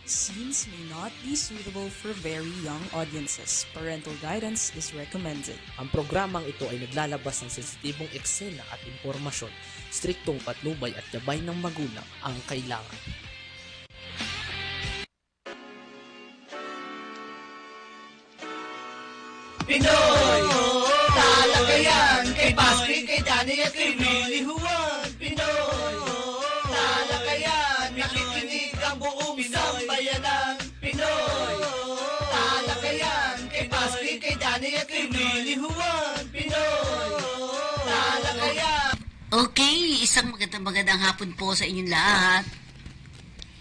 Scenes may not be suitable for very young audiences. Parental guidance is recommended. Ang programang ito ay naglalabas ng sensitibong eksena at impormasyon. Striktong patnubay at gabay ng magulang ang kailangan. Pinoy! Talakayan! Kay Paskri, kay Danny at kay Willie Juan! Pinoy! Talakayan! Nakikinig ang buong sambayanan! Pinoy! Talakayan! Kay Paskri, kay Danny at kay Willie Juan! Pinoy! Talakayan! Okay, isang magandang hapon po sa inyong lahat.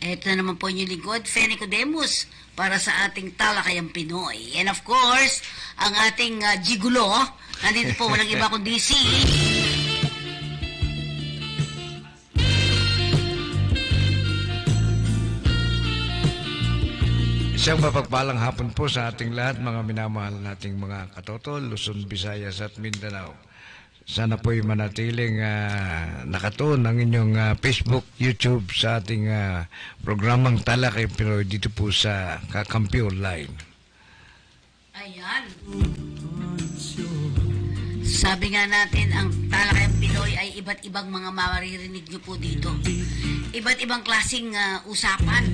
Ito na naman po inyong lingkod, Fene Codemus, para sa ating Talakayang Pinoy. And of course, ang ating gigulo, nandito po walang iba kundi si... Isang mapagpalang hapon po sa ating lahat, mga minamahal nating mga katotol, Luzon, Visayas at Mindanao. Sana po'y manatiling nakatuon ang inyong Facebook, YouTube sa ating programang Talakay Pinoy dito po sa Kakampi Online. Ayan. Sabi nga natin, ang Talakayang Pinoy ay iba't ibang mga maririnig nyo po dito. Iba't ibang klaseng usapan.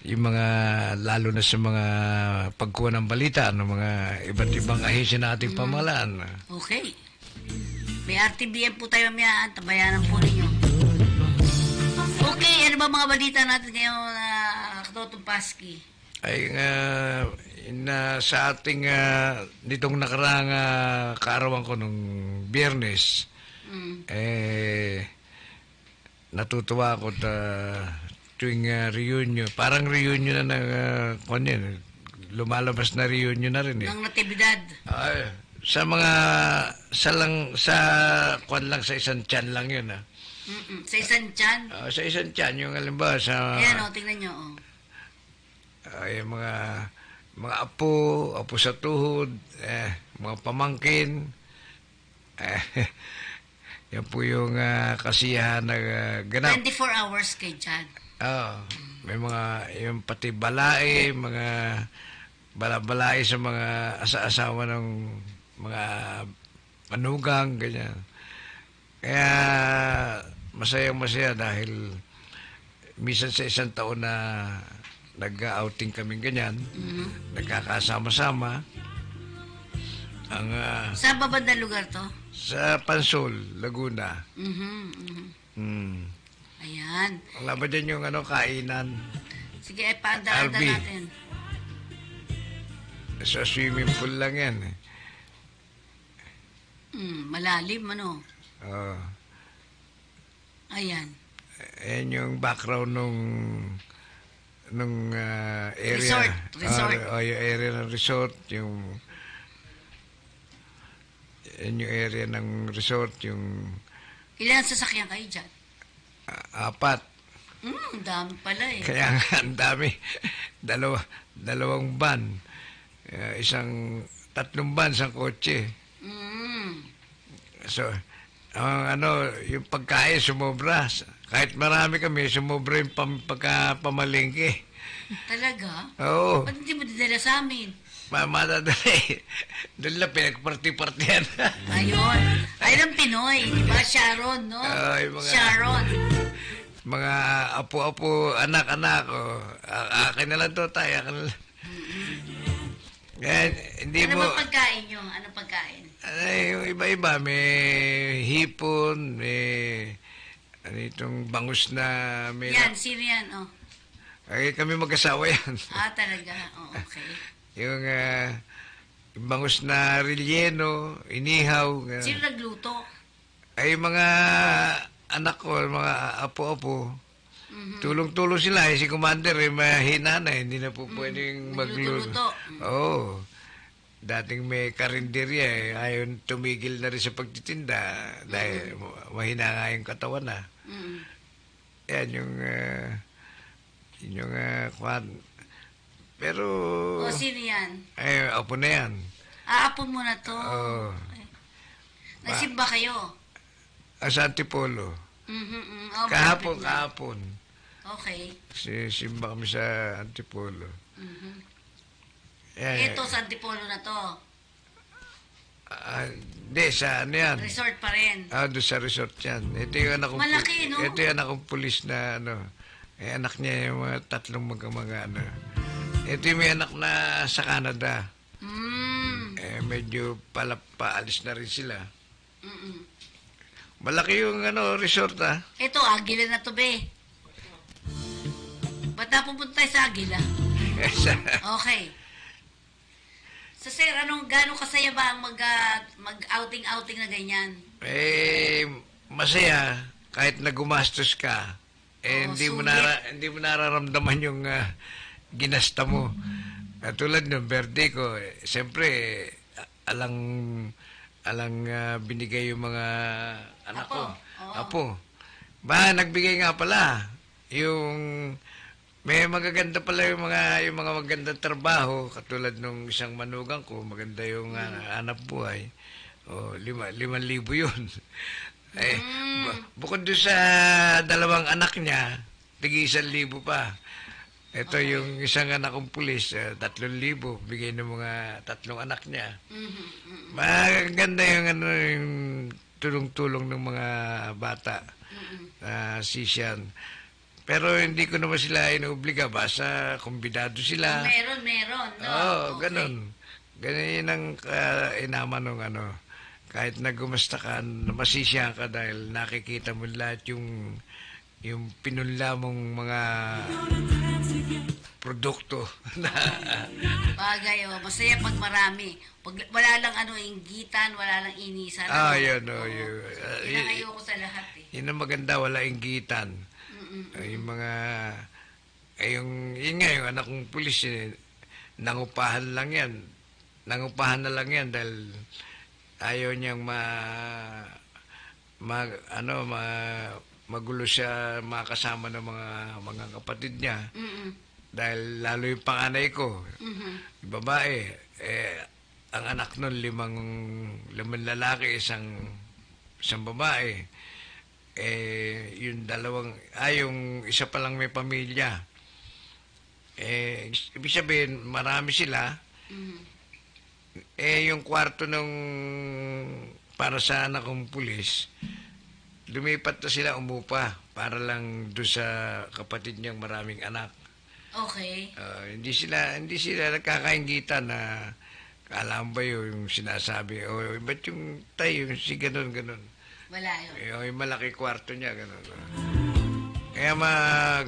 Yung mga, lalo na sa mga pagkuha ng balita, ng mga iba't ibang ahensya na ating pamahalaan. Okay. May RTBM po tayo mamaya, tabayanan po ninyo. Okay, ano ba mga balita natin ngayon, Katotong Paski? Ay sa ating nitong nakaraang kaarawan ko nung Biyernes, natutuwa ako tuwing reunion. Parang reunion na ng lumalabas na reunion na rin eh. Ng natibidad. Sa mga sa kwan lang sa isang tiyan lang yun ah. Sa isang tiyan? Sa isang tiyan, yung halimbawa sa... Ayan tingnan nyo yung mga apo sa tuhod, mga pamangkin, yan po yung kasiyahan na ganap. 24 hours kay Jan. May mga, yung pati balai, mga balay sa mga asa-asawa ng mga manugang, ganyan. Kaya masayang-masaya dahil minsan sa isang taon na nag-outing kami ganyan, nagkakasama-sama. Saan ba bandang lugar to? Sa Pansol, Laguna. Ayan. Wala ba dyan yung kainan? Sige, paanda-anda natin. Sa swimming pool lang yan. Malalim, Ayan. Ayan yung background nung area. Resort. Yung area ng resort, yung area ng resort, yung... Ilan sasakyan kayo dyan? 4. Dami pala eh. Kaya nga, ang dami. Dalawang van. 3 van, 1 kotse. So, yung pagkain sumobra. Kahit marami kami, sumobra yung pagkapamalingke. Talaga? Oo. Ba't hindi mo dinala sa amin? Madadali. Doon lang pinagparti-partihan. Ayun. Ayun ang Pinoy. Diba? Sharon, no? Sharon. Mga apo-apo, anak-anak. Akin na lang to tayo. Akin na lang. Hindi Ano mo... ba pagkain nyo? Ano pagkain? Yung iba-iba. May hipon, may... itong bangus na... Yan, sino yan? Ay, kami mag-asawa yan. Talaga? Okay. Yung bangus na relleno, inihaw. Sino nagluto? Ay, mga anak ko, mga apo-apo. Tulong-tulong sila. Si Commander, mahina na. Hindi na po pwedeng magluto. Oo. Dating may karinderya. Ayaw tumigil na rin sa pagtitinda. Dahil mahina nga yung katawan na. Yan yung... kwan. Pero... sino yan? Ay, apo na yan. Apo mo na to. Oo. Nagsimba kayo? Sa Antipolo. Oh, Kahapon. Okay. Simba kami sa Antipolo. Yan. Ito sa Antipolo na to. Hindi, sa ano yan? Resort pa rin. Doon sa resort yan. Ito yung anak kong... Malaki, no? Ito yung anak kong pulis na ano. Anak niya yung mga tatlong mga ano. Ito yung may anak na sa Canada. Medyo paalis na rin sila. Malaki yung ano, resort Ito, Agila na to, be. Ba't napupunta tayo sa Agila? Okay. So, sir, gano'ng kasaya ba ang mag-outing-outing na ganyan? Masaya kahit na gumastos ka. Hindi mo nararamdaman yung ginasta mo. Tulad ng birthday ko, siyempre, alang binigay yung mga anak ko. Apo. Nagbigay nga pala. May magaganda pala yung mga magandang trabaho, katulad nung isang manugang ko, maganda yung hanap buhay. 5,000 yun. Bukod doon sa dalawang anak niya, tigi 1,000 pa. Ito yung isang anak kong pulis, 3,000, bigay ng mga 3 anak niya. Maganda yung tulong-tulong ng mga bata. Sisyan. Pero hindi ko naman sila inuobliga, basta kumbidado sila. Meron, no? Ganun. Ganun ang inaman ng ano. Kahit na gumasta ka, masisiyahan ka dahil nakikita mo lahat yung pinunla mong mga produkto. Bagay, masaya pag marami. Pag wala lang inggitan, wala lang inisan. Yun. Yun ang ayoko sa lahat Yun ang maganda, wala inggitan. Yung mga, yung anak kong pulis, nangupahan lang yan. Nangupahan na lang yan dahil ayaw niyang magulo siya makasama ng mga kapatid niya. Dahil lalo yung panganay ko, babae, ang anak nun 5 lalaki, isang babae. Yung yung isa pa lang may pamilya. Ibig sabihin, marami sila. Yung kwarto para sa anak kong pulis, lumipat na sila umupa para lang doon sa kapatid niyang maraming anak. Okay. Hindi sila nagkakaingitan na alam ba yung sinasabi, ba't yung tayo, si ganun. Wala yun. Yung malaki kwarto niya, gano'n. Kaya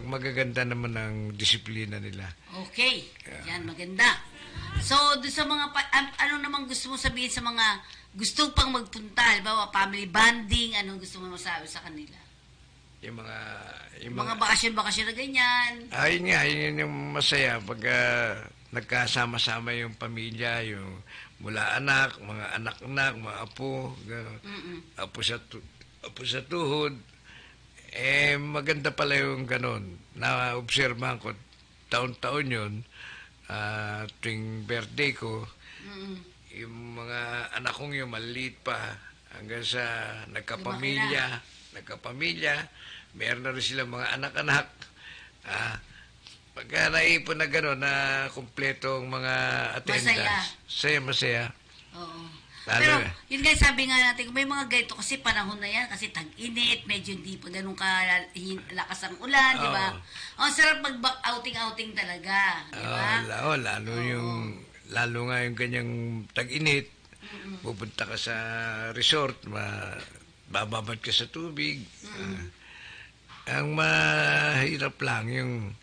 magaganda naman ang disiplina nila. Okay. Yan, maganda. So, doon sa mga, ano naman gusto mo sabihin sa mga gusto pang magpunta? Halimbawa, family bonding, anong gusto mo masabi sa kanila? Yung mga bakasyon-bakasyon na ganyan. Yun yung masaya pag nagkasama-sama yung pamilya, yung mula anak, mga anak-anak, mga apo, apo sa tuhod. Maganda pala yung ganon. Na-obserbahan ko, taon-taon yun, tuwing birthday ko, yung mga anak kong yung maliit pa, hanggang sa nagkapamilya, meron na rin silang mga anak-anak. Pagka naipon na gano'n, na kumpleto ang mga attendance. Masaya. Oo. Lalo Pero, yun nga sabi nga natin, may mga ganito kasi panahon na yan, kasi tag-init, medyo hindi pa ganun lakas ang ulan, di ba? Ang sarap mag-outing-outing talaga, di ba? Lalo nga yung ganyang tag-init, pupunta ka sa resort, bababad ka sa tubig. Ang mahirap lang yung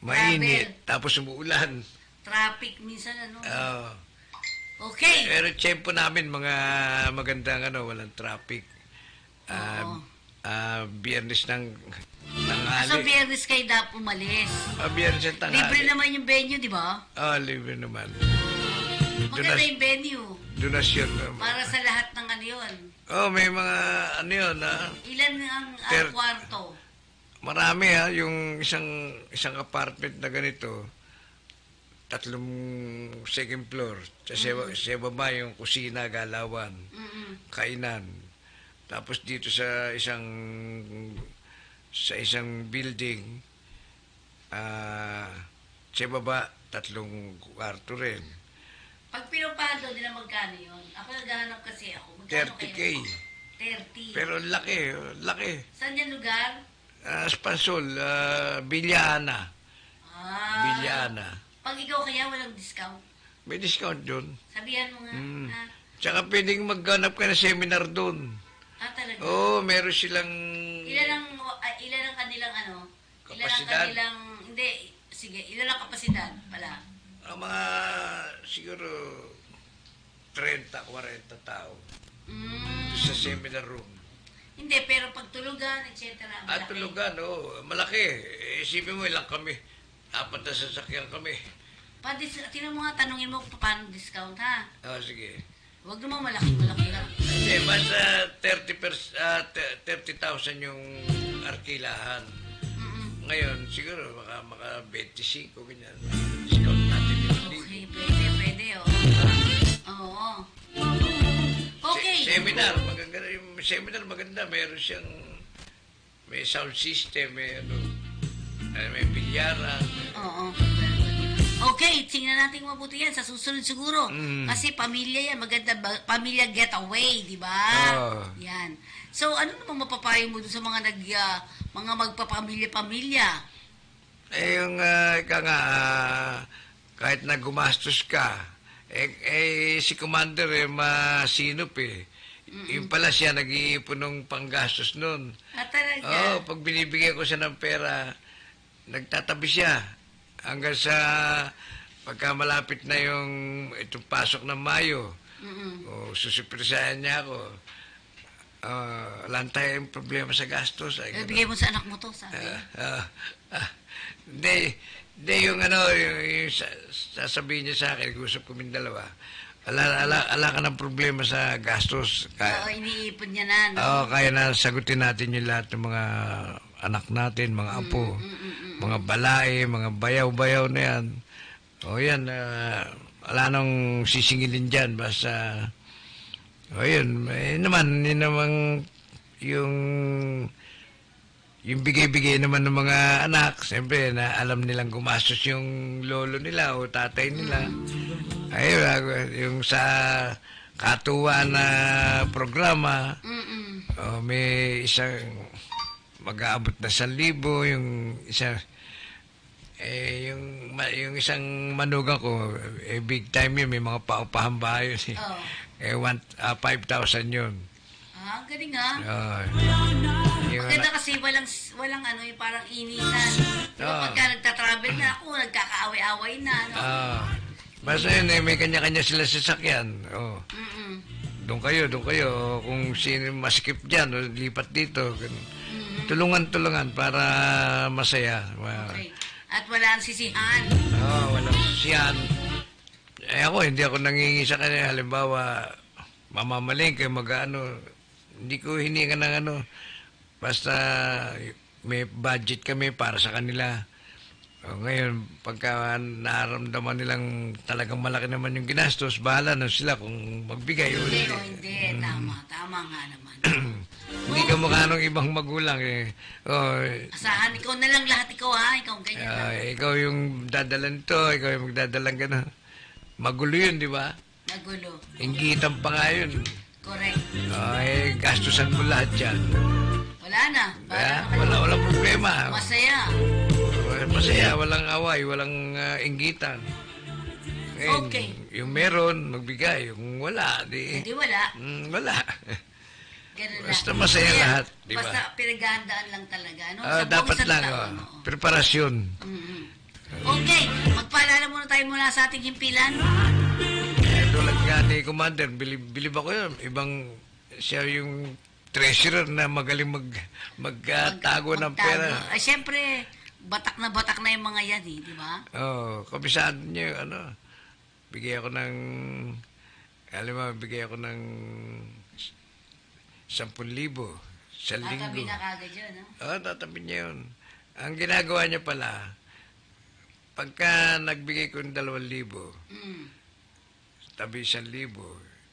mainit, tapos umuulan. Traffic minsan, ano? Okay. Pero tiyempo namin, mga magandang walang traffic. Biyernes ng tanghali. So, Biyernes kayo dapat umalis. Biyernes ng tanghali. Libre naman yung venue, di ba? Libre naman. Maganda yung venue. Donasyon naman. Para sa lahat ng yun. May mga yun, Ilan ang kwarto? Marami yung isang apartment na ganito, 3 second floor. Sa baba yung kusina, galawan, kainan. Tapos dito sa isang building, Sa baba, 3 kwarto rin. Pag pinupado nila magkano yun? Ako naghahanap kasi ako. Magkano 30K. kayo? 30. Pero laki, laki. Saan yan lugar? Spansol, Bilyana. Bilyana. Pag ikaw kaya walang discount. May discount doon. Sabihan mo nga. Ha? Tsaka pwedeng magganap ka ng seminar doon. Talaga. Oo, meron silang... Ilan ang kanilang ano? Ilan ang Kapasidad? kanilang... Hindi, sige, ilan ang kapasidad pala? Ang mga siguro 30, 40 tao sa seminar room. Hindi, pero pag tulugan, etc. At tulugan, malaki. Isipin mo, ilang kami. 4 na sasakyan kami. Tinan mo nga, tanungin mo kung paano discount, ha? Sige. Huwag naman malaki lang. Hindi, basta 30,000 yung arkilahan. Ngayon, siguro, maka 25, ganyan. Discount natin yung Okay, pwede, Oo. Okay. Seminar, maganda. Yung seminar maganda. Meron siyang, may sound system, may bilyaran. Oo. Okay, tingnan natin mabuti yan sa susunod siguro. Kasi pamilya yan, maganda pamilya getaway, di ba? Yan. So, ano namang mapapayo mo dun sa mga mga magpapamilya-pamilya? Yung ika nga, kahit na gumastos ka, si Commander masinop Yung pala siya nag-iipon ng panggastos nun. Talaga? Pag binibigyan ko siya ng pera, nagtatabi siya. Hanggang sa pagka malapit na itong pasok ng Mayo, susupresahan niya ako. Wala tayong problema sa gastos. Bigay mo sa anak mo to, sabi. Hindi yung sasabihin niya sa akin, usap kami dalawa. Ala ka ng problema sa gastos. Iniipon niya na, no? Kaya na sagutin natin yung lahat ng mga anak natin, mga apo, mga balai, mga bayaw-bayaw na yan. Yan, wala nang sisingilin dyan, basta, yun naman, yun namang, yung bigay-bigay naman ng mga anak, siyempre, na alam nilang gumastos yung lolo nila o tatay nila. Yung sa katuwaan na programa, may isang mag-aabot na 1,000, yung isang manugang ko, big time yun, may mga paupahamba yun. 5,000 yun. Galing nga. Yung Maganda kasi walang yung parang inisan. Pagka nagtatravel na ako, nagkakaaway-away na. Basta yun, may kanya-kanya sila sasakyan. Doon kayo. Kung sino maskip dyan, lipat dito. Tulungan-tulungan para masaya. Okay. At wala ang sisihan. Walang sisihan. Hindi ako nangingi sa kanya. Halimbawa, mamamalengke, hindi ko hininga ng basta may budget kami para sa kanila. Ngayon, pagka naramdaman nilang talagang malaki naman yung ginastos, bahala na sila kung magbigay o hindi. Tama nga naman. Hindi ka mukha ng ibang magulang Asahan, ikaw na lang lahat, ikaw ganyan lang. Ikaw yung dadalan to, ikaw yung magdadalang gano'n. Magulo yun, di ba? Magulo. Inggitan pa nga yun. Correct. Gastusan mo lahat yan. Wala na. Walang problema. Masaya. Walang away, walang inggitan. Okay. Yung meron, magbigay. Yung wala, Hindi wala. Wala. Ganun Basta lang. masaya lahat, di ba? Basta pinaghahandaan lang talaga. Dapat lang, preparasyon. Okay, magpaalala muna tayo sa ating himpilan. Tulad nga ni Commander, bilib ako yun. Siya yung treasurer na magaling magtago ng pera. Siyempre, batak na yung mga yan, di ba? Kabisado niya bigay ako ng 10,000 sa linggo. Tatabi na kagad yun, no? Tatabi niya yun. Ang ginagawa niya pala, pagka nagbigay ko ng 2,000, tabi 1,000,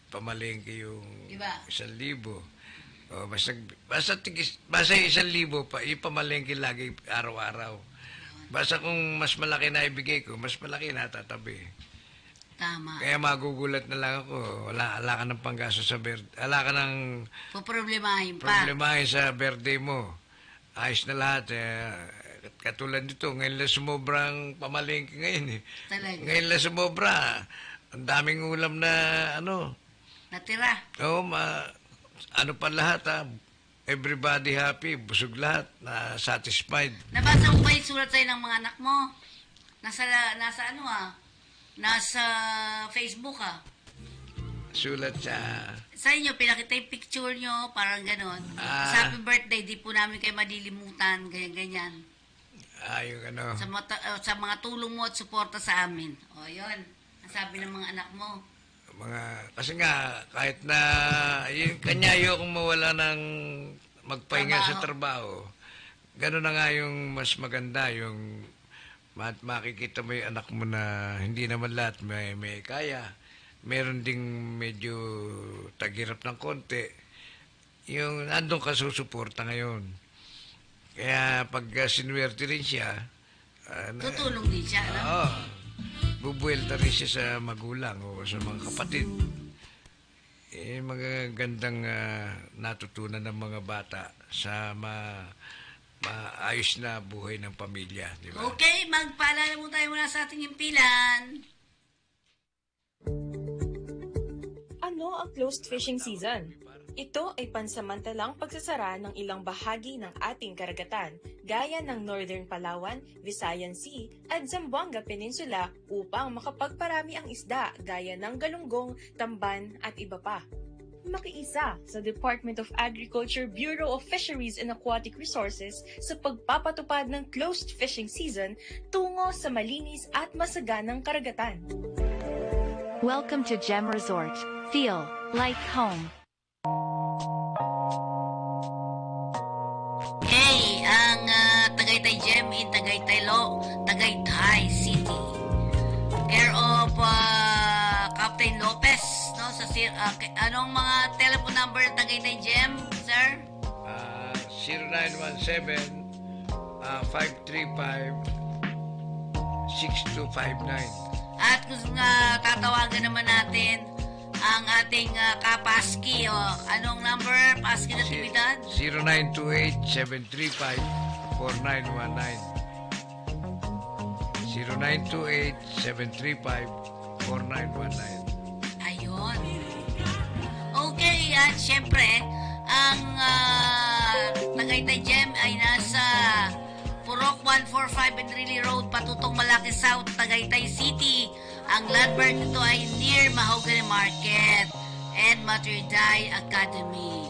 pamalengke yung diba? 1,000. Basta 1,000 pa, ipamalengke lagi araw-araw. Basta kung mas malaki na ibigay ko, mas malaki na tatabi. Tama. Kaya magugulat na lang ako. Wala ka ng panggaso sa birthday. Wala ka ng Poproblemahin pa. problemahin sa birthday mo. Ayos na lahat. Katulad nito, ngayon lang sumobrang pamalingki ngayon. Talaga. Ngayon lang sumobra. Ang daming ulam na Natira. Oo, ano pa lahat everybody happy, busog lahat, na satisfied. Nabasa mo ba yung sulat sa'yo ng mga anak mo? Nasa ano Nasa Facebook Sulat sa... Sa inyo, pinakita yung picture nyo, parang ganon. Sa happy birthday, di po namin kayo madilimutan, ganyan-ganyan. Yung ano... Sa mga tulong mo at suporta sa amin. O, yun. Ang sabi ng mga anak mo. Kasi nga, kahit na yung kanya ayokong mawala ng magpahinga sa trabaho, gano'n na nga yung mas maganda, yung makikita mo yung anak mo na hindi naman lahat may kaya. Meron ding medyo tagirap ng konti. Yung andong ka susuporta ngayon. Kaya pag sinuwerte rin siya, tutulong din siya, no? Oo. Bubuelta rin siya sa magulang o sa mga kapatid. Mga gandang natutunan ng mga bata sa maayos na buhay ng pamilya, di ba? Okay, magpaalala mo tayo muna sa ating impilan. Ano ang closed fishing season? Ito ay pansamantalang pagsasara ng ilang bahagi ng ating karagatan, gaya ng Northern Palawan, Visayan Sea, at Zamboanga Peninsula upang makapagparami ang isda gaya ng galunggong, tamban at iba pa. Makiisa sa Department of Agriculture Bureau of Fisheries and Aquatic Resources sa pagpapatupad ng closed fishing season tungo sa malinis at masaganang karagatan. Welcome to Gem Resort. Feel like home. Okay, ang Tagaytay Gem in Tagaytay City. Care of Captain Lopez, no? Anong mga telephone number ng Tagaytay Gem, sir? 0917-535-6259. At kung tatawagan naman natin ang ating kapaski, anong number? Paski na tibidad? 0928-735-4919. 0928-735-4919. Ayun. Okay, at syempre, ang Tagaytay Gem ay nasa Purok 145 Enrile Road, patutong Malaki South, Tagaytay City. Ang landmark nito ay near Mahogany Market and Matriday Academy.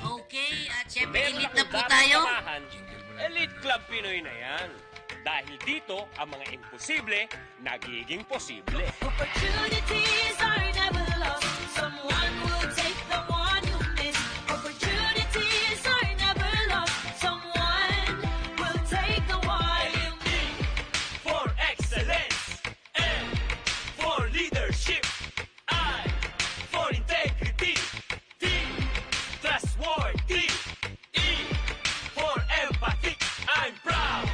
Okay, at syempre, elite na po tayo. Elite Club Pinoy na yan. Dahil dito, ang mga imposible, nagiging posible. Opportunities are never lost. Someone will take the one you miss. Opportunities are never lost. Someone will take the one you miss. For excellence and for leadership, I for integrity, T trustworthy, E for empathy. I'm proud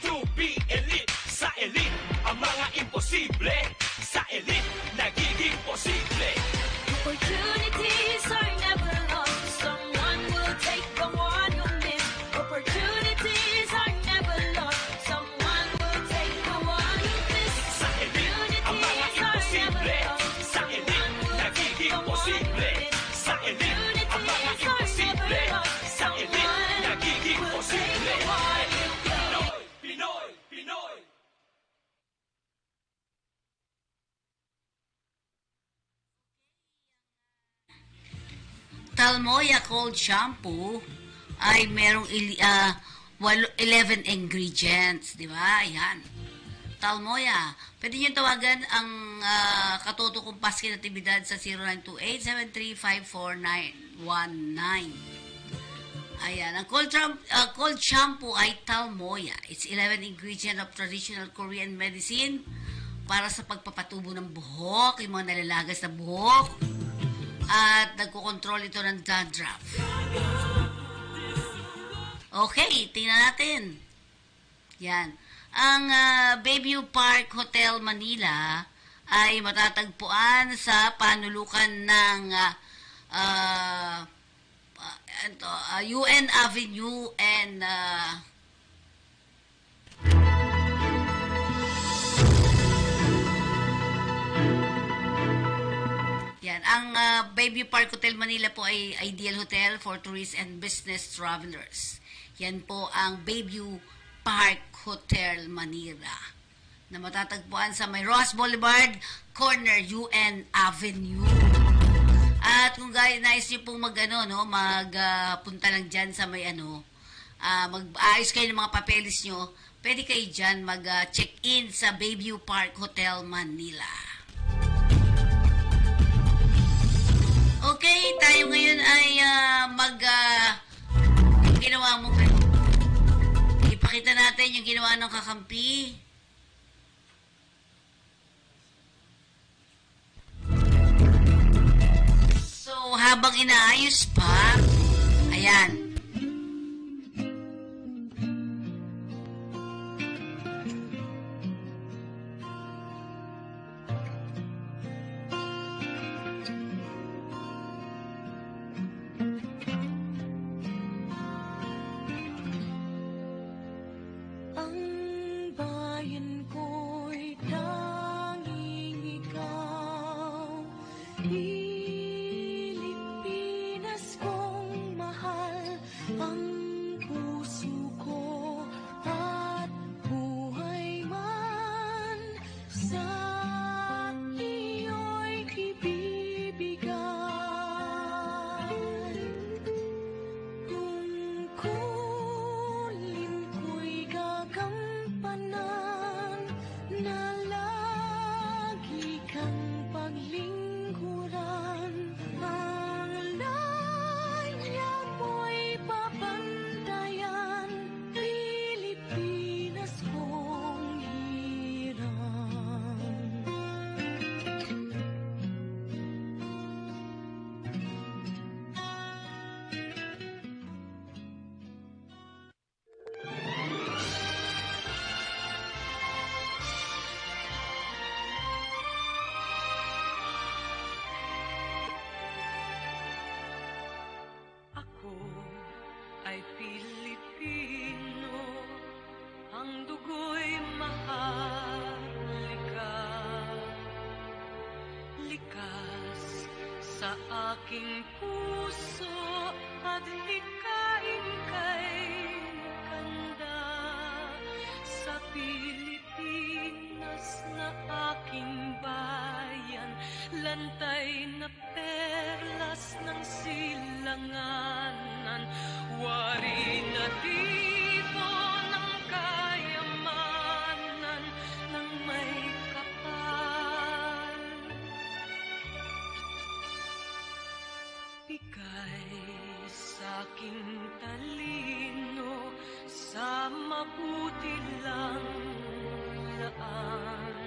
to be elite. Sa elite, ang mga imposible. Sa elite, nagiging posible. Opportunities are never lost. Someone will take the one you miss. Opportunities are never lost. Someone will take the one you miss. Sa elite, ang mga imposible. Sa elite, nagiging posible. Sa elite, ang mga imposible. Sa elite, nagiging posible. Pinoy, Pinoy, Pinoy. Talmoya Cold Shampoo ay merong 11 ingredients, di ba? Ayan. Talmoya. Pwede nyo tawagan ang katoto kong paski na tibidad sa 0928-735-4919. Ayan. Ang cold shampoo ay Talmoya. It's 11 ingredient of traditional Korean medicine para sa pagpapatubo ng buhok, yung mga nalalagas na buhok, at nagkokontrol ito ng dandruff. Okay, tingnan natin. Yan. Ang Bayview Park Hotel Manila ay matatagpuan sa panulukan ng UN Avenue and yan. Ang Bayview Park Hotel Manila po ay ideal hotel for tourists and business travelers. Yan po ang Bayview Park Hotel Manila na matatagpuan sa may Ross Boulevard, corner UN Avenue. At kung nais niyo pong magpunta lang dyan sa may mag-ayos kayo ng mga papeles nyo, pwede kayo dyan mag-check-in sa Bayview Park Hotel Manila. Okay, tayo ngayon ay ginawa mo kayo. Ipakita natin yung ginawa ng kakampi. So, habang inaayos pa, ayan. Ang bayan ko'y tanging ikaw, Pilipinas kong mahal, ang puso ko at buhay man sa iyo'y ibibigay. Tungkulin ko'y gagampanan na lagi kang paglingkuran. Ang laya mo'y papantayan, Pilipinas kong hirang. Ako ay Pilipino, ang dugo'y maharlika. Likas sa aking puso at hikain kay kanda. Sa Pilipinas na aking bayan, lantay na perlas ng silanganan, wari na tipo ng kayamanan ng may kapal. Bigay sa'king talino sa mabuti lang laan.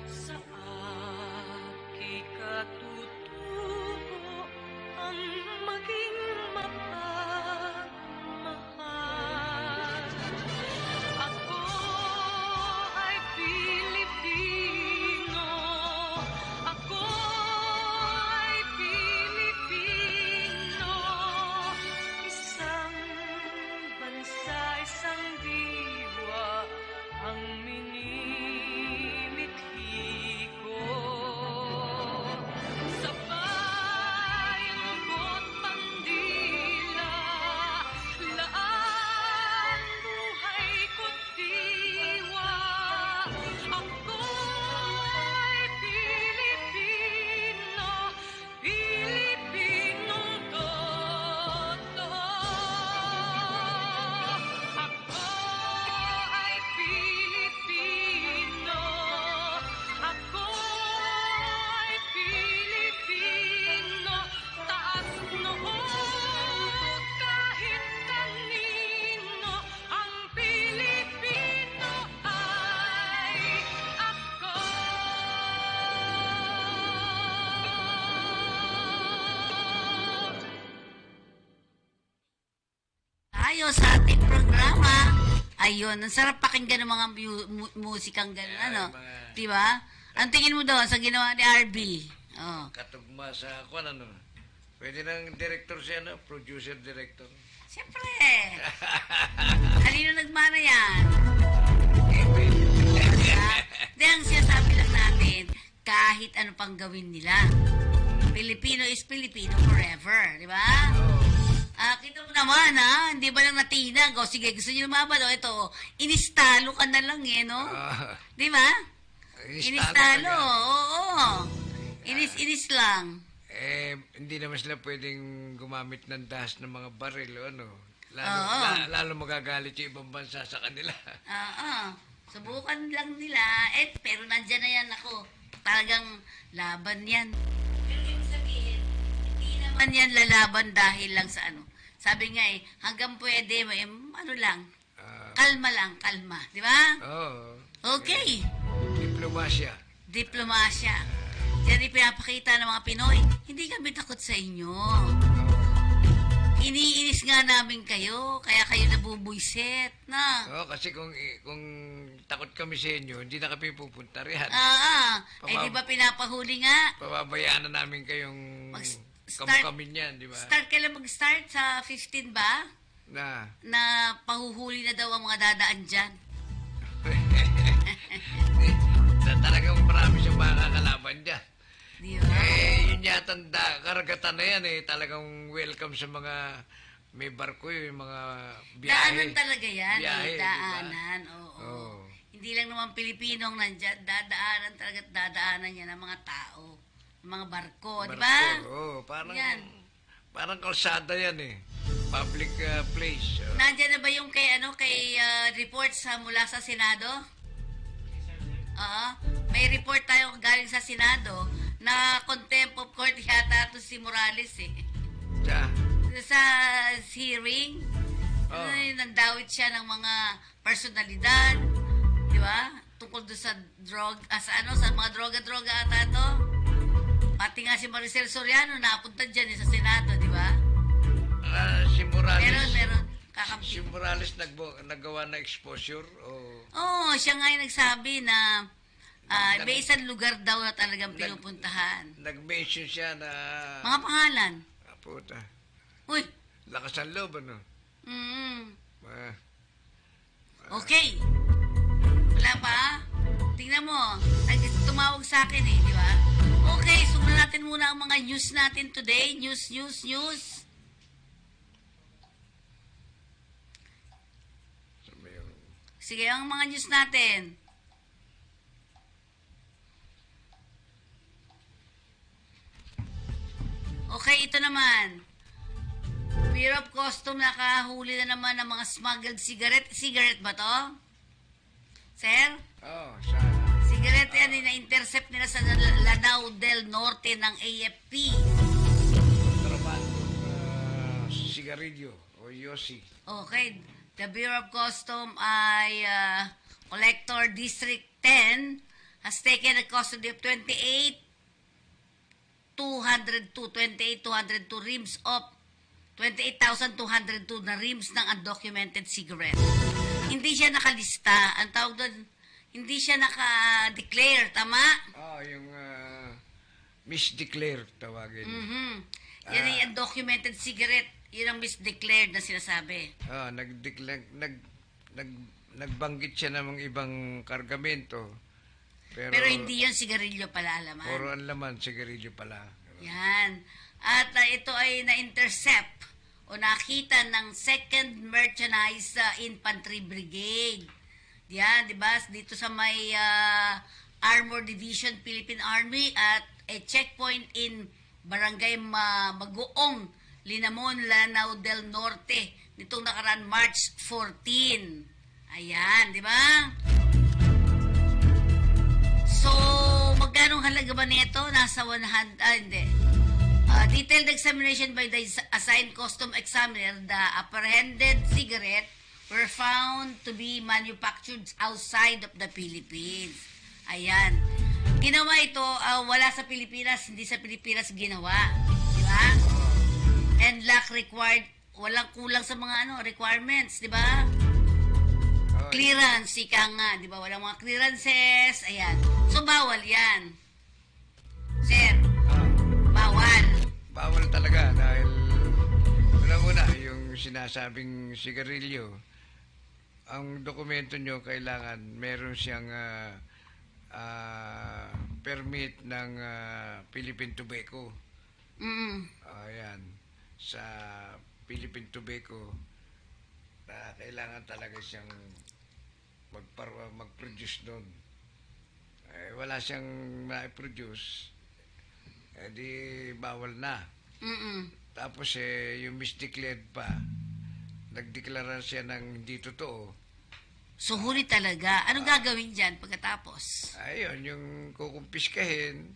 Sa aking katutubo ang maging mapagmahal. Ako ay Pilipino, ako ay Pilipino, isang bansa, isang diwa ang minimithi ko. Sa bayan ko't bandila, laan buhay ko't diwa. Ako ay Pilipino, Pilipinong totoo. Ako ay Pilipino, ako ay Pilipino, taas noo kahit kanino, ang Pilipino ay ako. Tayo sa ating programa Ayun, ang sarap pakinggan ng mga musikang gano'n, Yeah, ano? mga- Di ba? Ang tingin mo doon sa ginawa ni RB? Oh. Katugma sa kung ano. Pwede ng director siya, no? Producer-director. Siyempre. Halino nagmana yan. Di, ang sinasabi lang natin, kahit ano pang gawin nila, Filipino is Filipino forever. Di ba? Kita mo naman, ha? Hindi ba lang natinag? O, sige, gusto niyo lumaban? O, ito, inistalo ka na lang, eh, no? Di ba? Inistalo, oo. Inis lang. Hindi naman sila pwedeng gumamit ng dahas ng mga baril, o ano? Oo. Lalo magagalit yung ibang bansa sa kanila. Oo. Subukan lang nila. Pero nandyan na yan ako. Talagang laban yan. Pero ibig sabihin, hindi naman yan lalaban dahil lang sa ano. Sabi nga hanggang pwede, ano lang, kalma lang, kalma. Di ba? Oo. Okay. Diplomasya. Diplomasya. Yan ipinapakita ng mga Pinoy. Hindi kami takot sa inyo. Iniinis nga namin kayo, kaya kayo nabubuisit, na. Oo, kasi kung takot kami sa inyo, hindi na kami pupunta riyan. Di ba pinapahuli nga? Pababayaan na namin kayong Start- kamukamin yan, di ba? Kailan mag-start? Sa 15 ba? Na pahuhuli na daw ang mga dadaan dyan. Talagang marami siyang makakalaban dyan. Di ba? Yun yata karagatan na yan Talagang welcome sa mga may barko yung mga biyahe. Daanan talaga yan. Biyahe, Daanan, diba? oo. Hindi lang naman Pilipinong nandyan. Dadaanan talaga, dadaanan yan ng mga tao. Ng mga barko, di ba? Oo, parang, Yan. parang kalsada yan Public place. Nandyan na ba yung kay report mula sa Senado? Oo. May report tayo galing sa Senado na contempt of court yata ito si Morales sa hearing. Nandawit siya ng mga personalidad, di ba? Tungkol doon sa sa mga droga-droga ata to. Pati nga si Maricel Soriano napunta dyan sa Senado, di ba? Si Morales. Meron. Kakampi. Si Morales naggawa na exposure Siya nga yung nagsabi na may isang lugar daw na talagang pinupuntahan. Nag-mention siya na Mga pangalan. Puta. Uy. Lakas ang loob, ano? Okay. Wala pa? Tingnan mo. Tumawag sa akin di ba? Okay, sumunod natin muna ang mga news natin today. News. Sige, ang mga news natin. Okay, ito naman. Bureau of Custom nakahuli na naman ng mga smuggled cigarette. Cigarette ba to? Sir? Sa... Cigarette yan, na-intercept nila sa Lanao del Norte ng AFP. Kontrabandong sigarilyo o yosi. Okay. The Bureau of Custom ay Collector District 10 has taken a custody of 28,202 rims of 28,202 na rims ng undocumented cigarette. Hindi siya nakalista. Ang tawag doon, hindi siya naka-declare. Tama? Yung misdeclared tawagin. Yan yung undocumented cigarette. Yun ang misdeclared na sinasabi. Nagbanggit siya ng mga ibang kargamento. Pero hindi yun sigarilyo pala, alaman. Puro ang laman, sigarilyo pala. Yan. At ito ay na-intercept o nakita ng 2nd Mechanized Infantry Brigade. Yan, di ba? Dito sa may Armor Division, Philippine Army at a checkpoint in Barangay Maguong, Linamon, Lanao del Norte nitong nakaraan March 14. Ayan, di ba? So, magkano halaga ba nito? Nasa 100, hindi. Detailed examination by the assigned custom examiner, the apprehended cigarette were found to be manufactured outside of the Philippines. Ayan. Ginawa ito, wala sa Pilipinas, hindi sa Pilipinas ginawa. Di ba? And lack required, walang kulang sa mga requirements, di ba? Clearance, ika nga, di ba? Walang mga clearances, ayan. So, bawal yan. Sir, bawal. Bawal talaga dahil una-una yung sinasabing sigarilyo, ang dokumento nyo kailangan meron siyang permit ng Philippine Tobacco. Ayan. Sa Philippine Tobacco, kailangan talaga siyang mag-produce doon. Wala siyang ma-produce, di bawal na. Tapos yung misdeclared pa, nagdeklara siya ng hindi totoo. So, huli talaga. Anong gagawin dyan pagkatapos? Ayun, yung kukumpiskahin,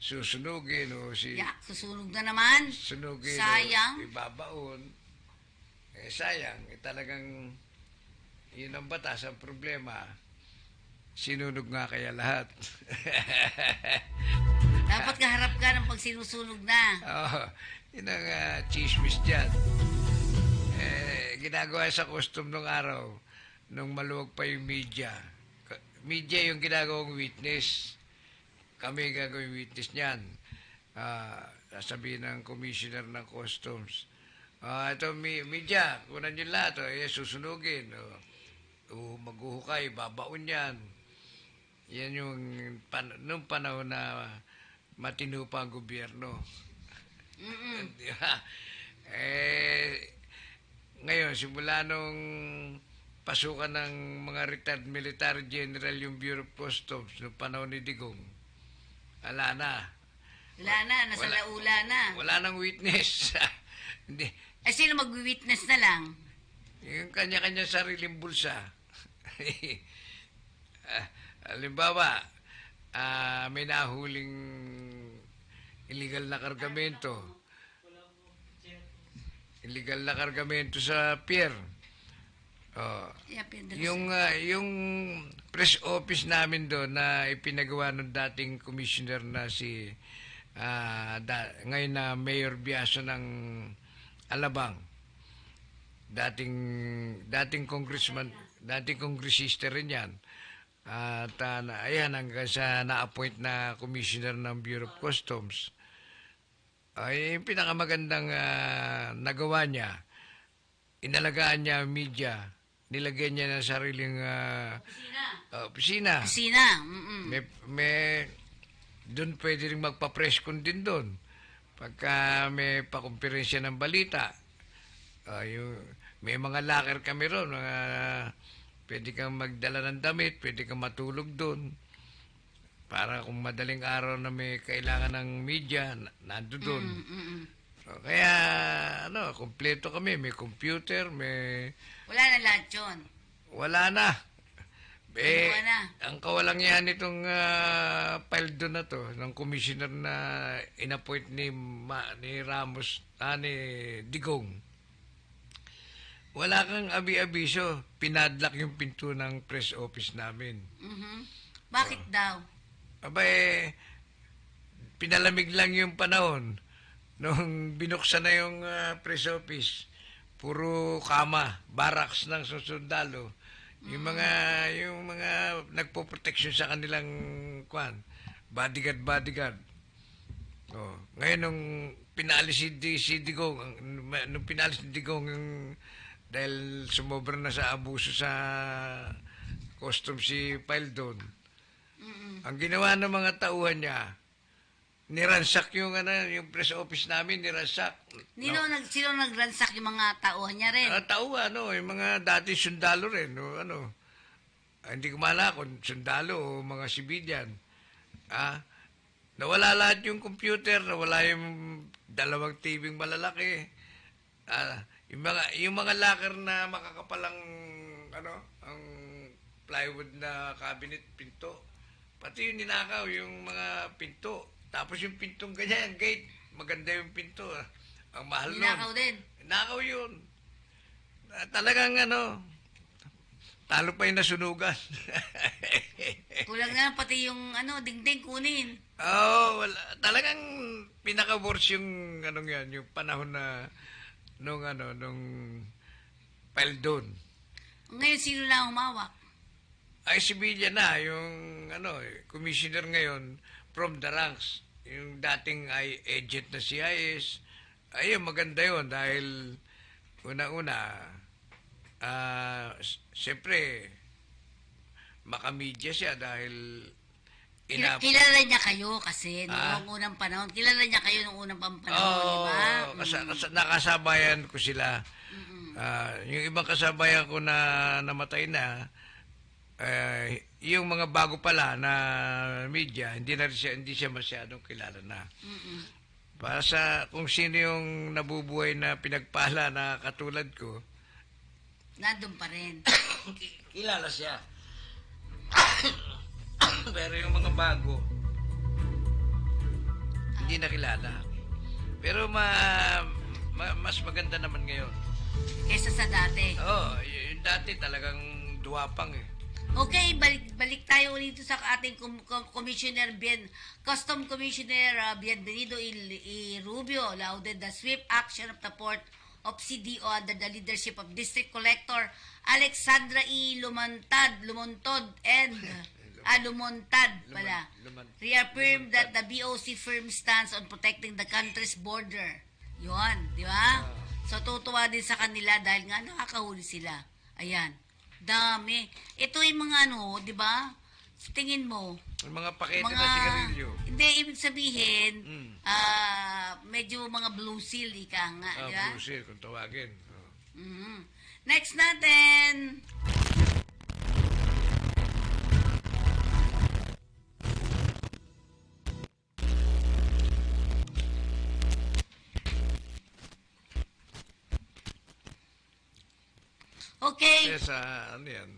susunugin o Susunog na naman. sunugin Sayang. o ibabaon. Sayang, talagang yun ang batas. Ang problema, sinunog nga kaya lahat. Dapat kaharap ka ng pag sinusunog na. Yun ang chismis dyan. Ginagawa sa custom nung araw, nung maluwag pa yung media. Media yung ginagawang witness. Kami gagawing witness niyan. Sasabihin ng commissioner ng customs, ito media, kunan nyo lahat, susunugin. Maghuhukay, babaon yan. Yan yung nung panahon na matino pa ang gobyerno. Di ba? Ngayon, simula nung pasukan ng mga retired military general yung Bureau of Customs noong panahon ni Digong, wala na. Wala na, nasa laula na. Wala nang witness. Hindi. Sino mag-witness na lang? Yung kanya-kanya sariling bulsa. Halimbawa, may nahuling illegal na kargamento. Illegal na kargamento sa pier. Yung press office namin doon na ipinagawa ng dating commissioner na si ngayon na Mayor Biaso ng Alabang. Dating congressman, dating kongresista rin yan. At ayan, hanggang sa na-appoint na commissioner ng Bureau of Customs. Ay, yung pinakamagandang nagawa niya, inalagaan niya media, nilagyan niya ng sariling opisina. Doon pwede rin magpa-press con din doon. Pagka may pakumperensya ng balita, may mga locker kami ron, pwede kang magdala ng damit, pwede kang matulog doon. Para kung madaling araw na may kailangan ng media, nando doon. Kaya, kompleto kami. May computer, may... Wala na lahat yun. Wala na. Ang kawalang yan itong file doon na to, ng commissioner na inappoint ni Ramos, ni Digong. Wala kang abi-abiso. Pinadlock yung pinto ng press office namin. Bakit daw? Pinalamig lang yung panahon. Nung binuksan na yung press office, puro kama, barracks ng susundalo. Yung mga nagpo-protection sa kanilang bodyguard. Ngayon nung pinalis si Digong, dahil sumobra na sa abuso sa custom si Pildon, ang ginawa ng mga tauhan niya, niransak yung press office namin, niransak. Sino nagransak yung mga tauhan niya rin? Tauhan, yung mga dati sundalo rin, hindi ko maalala kung sundalo o mga civilian. Nawala lahat yung computer, nawala yung 2 TV malalaki. Yung mga locker na makakapalang ang plywood na cabinet, pinto. Pati yung ninakaw, yung mga pinto. Tapos yung pintong ganyan, gate, maganda yung pinto. Ang mahal nun. Ninakaw din? Ninakaw yun. Talagang talo pa yung nasunugan. Kulang na pati yung dingding kunin. Wala. Talagang pinaka-worst yung yung panahon na nung Pildon. Ngayon, sino na ang humawak? Ay, si Villa na, yung commissioner ngayon from the ranks. Yung dating ay agent na CIS. Ayun, maganda yun dahil una-una, siyempre, makamedya siya dahil Kilala niya kayo kasi noong unang panahon. Kilala niya kayo noong unang panahon, di ba? Nakasabayan ko sila. Yung ibang kasabayan ko na namatay na, yung mga bago pala na media, hindi siya masyadong kilala na. Para sa kung sino yung nabubuhay na pinagpala na katulad ko, Nandun pa rin. kilala siya. Pero yung mga bago, hindi nakilala. Pero mas maganda naman ngayon. Kesa sa dati. Yung dati talagang duwapang eh. Okay, balik tayo ulit sa ating Custom Commissioner Bienvenido I. Rubio lauded the swift action of the Port of CDO under the leadership of District Collector Alexandra E. Lumontad reaffirmed that the BOC firm stands on protecting the country's border. Yun, di ba? So, tutuwa din sa kanila dahil nga nakakahuli sila. Ayan. Dami. Ito yung mga di ba? Tingin mo. Yung mga pakete na sigarilyo. Hindi, ibig sabihin, medyo mga blue seal, ika nga. Di ba? Blue seal, kung tawagin. Next natin. Okay. Ano yan?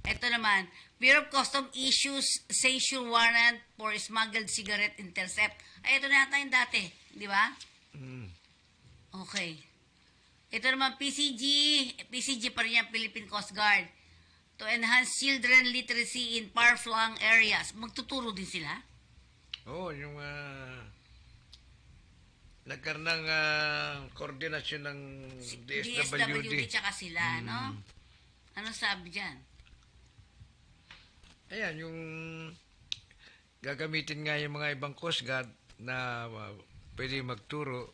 Ito naman, Bureau of Custom issues seizure warrant for smuggled cigarette intercept. Ay, ito na yata yung dati, di ba? Okay. Ito naman, PCG pa rin yan, Philippine Coast Guard. To enhance children literacy in far-flung areas. Magtuturo din sila? Yung nagkaroon ng koordinasyon ng DSWD. Tsaka sila, no? Ano sabi dyan? Ayan, yung gagamitin nga yung mga ibang Coast Guard na pwede magturo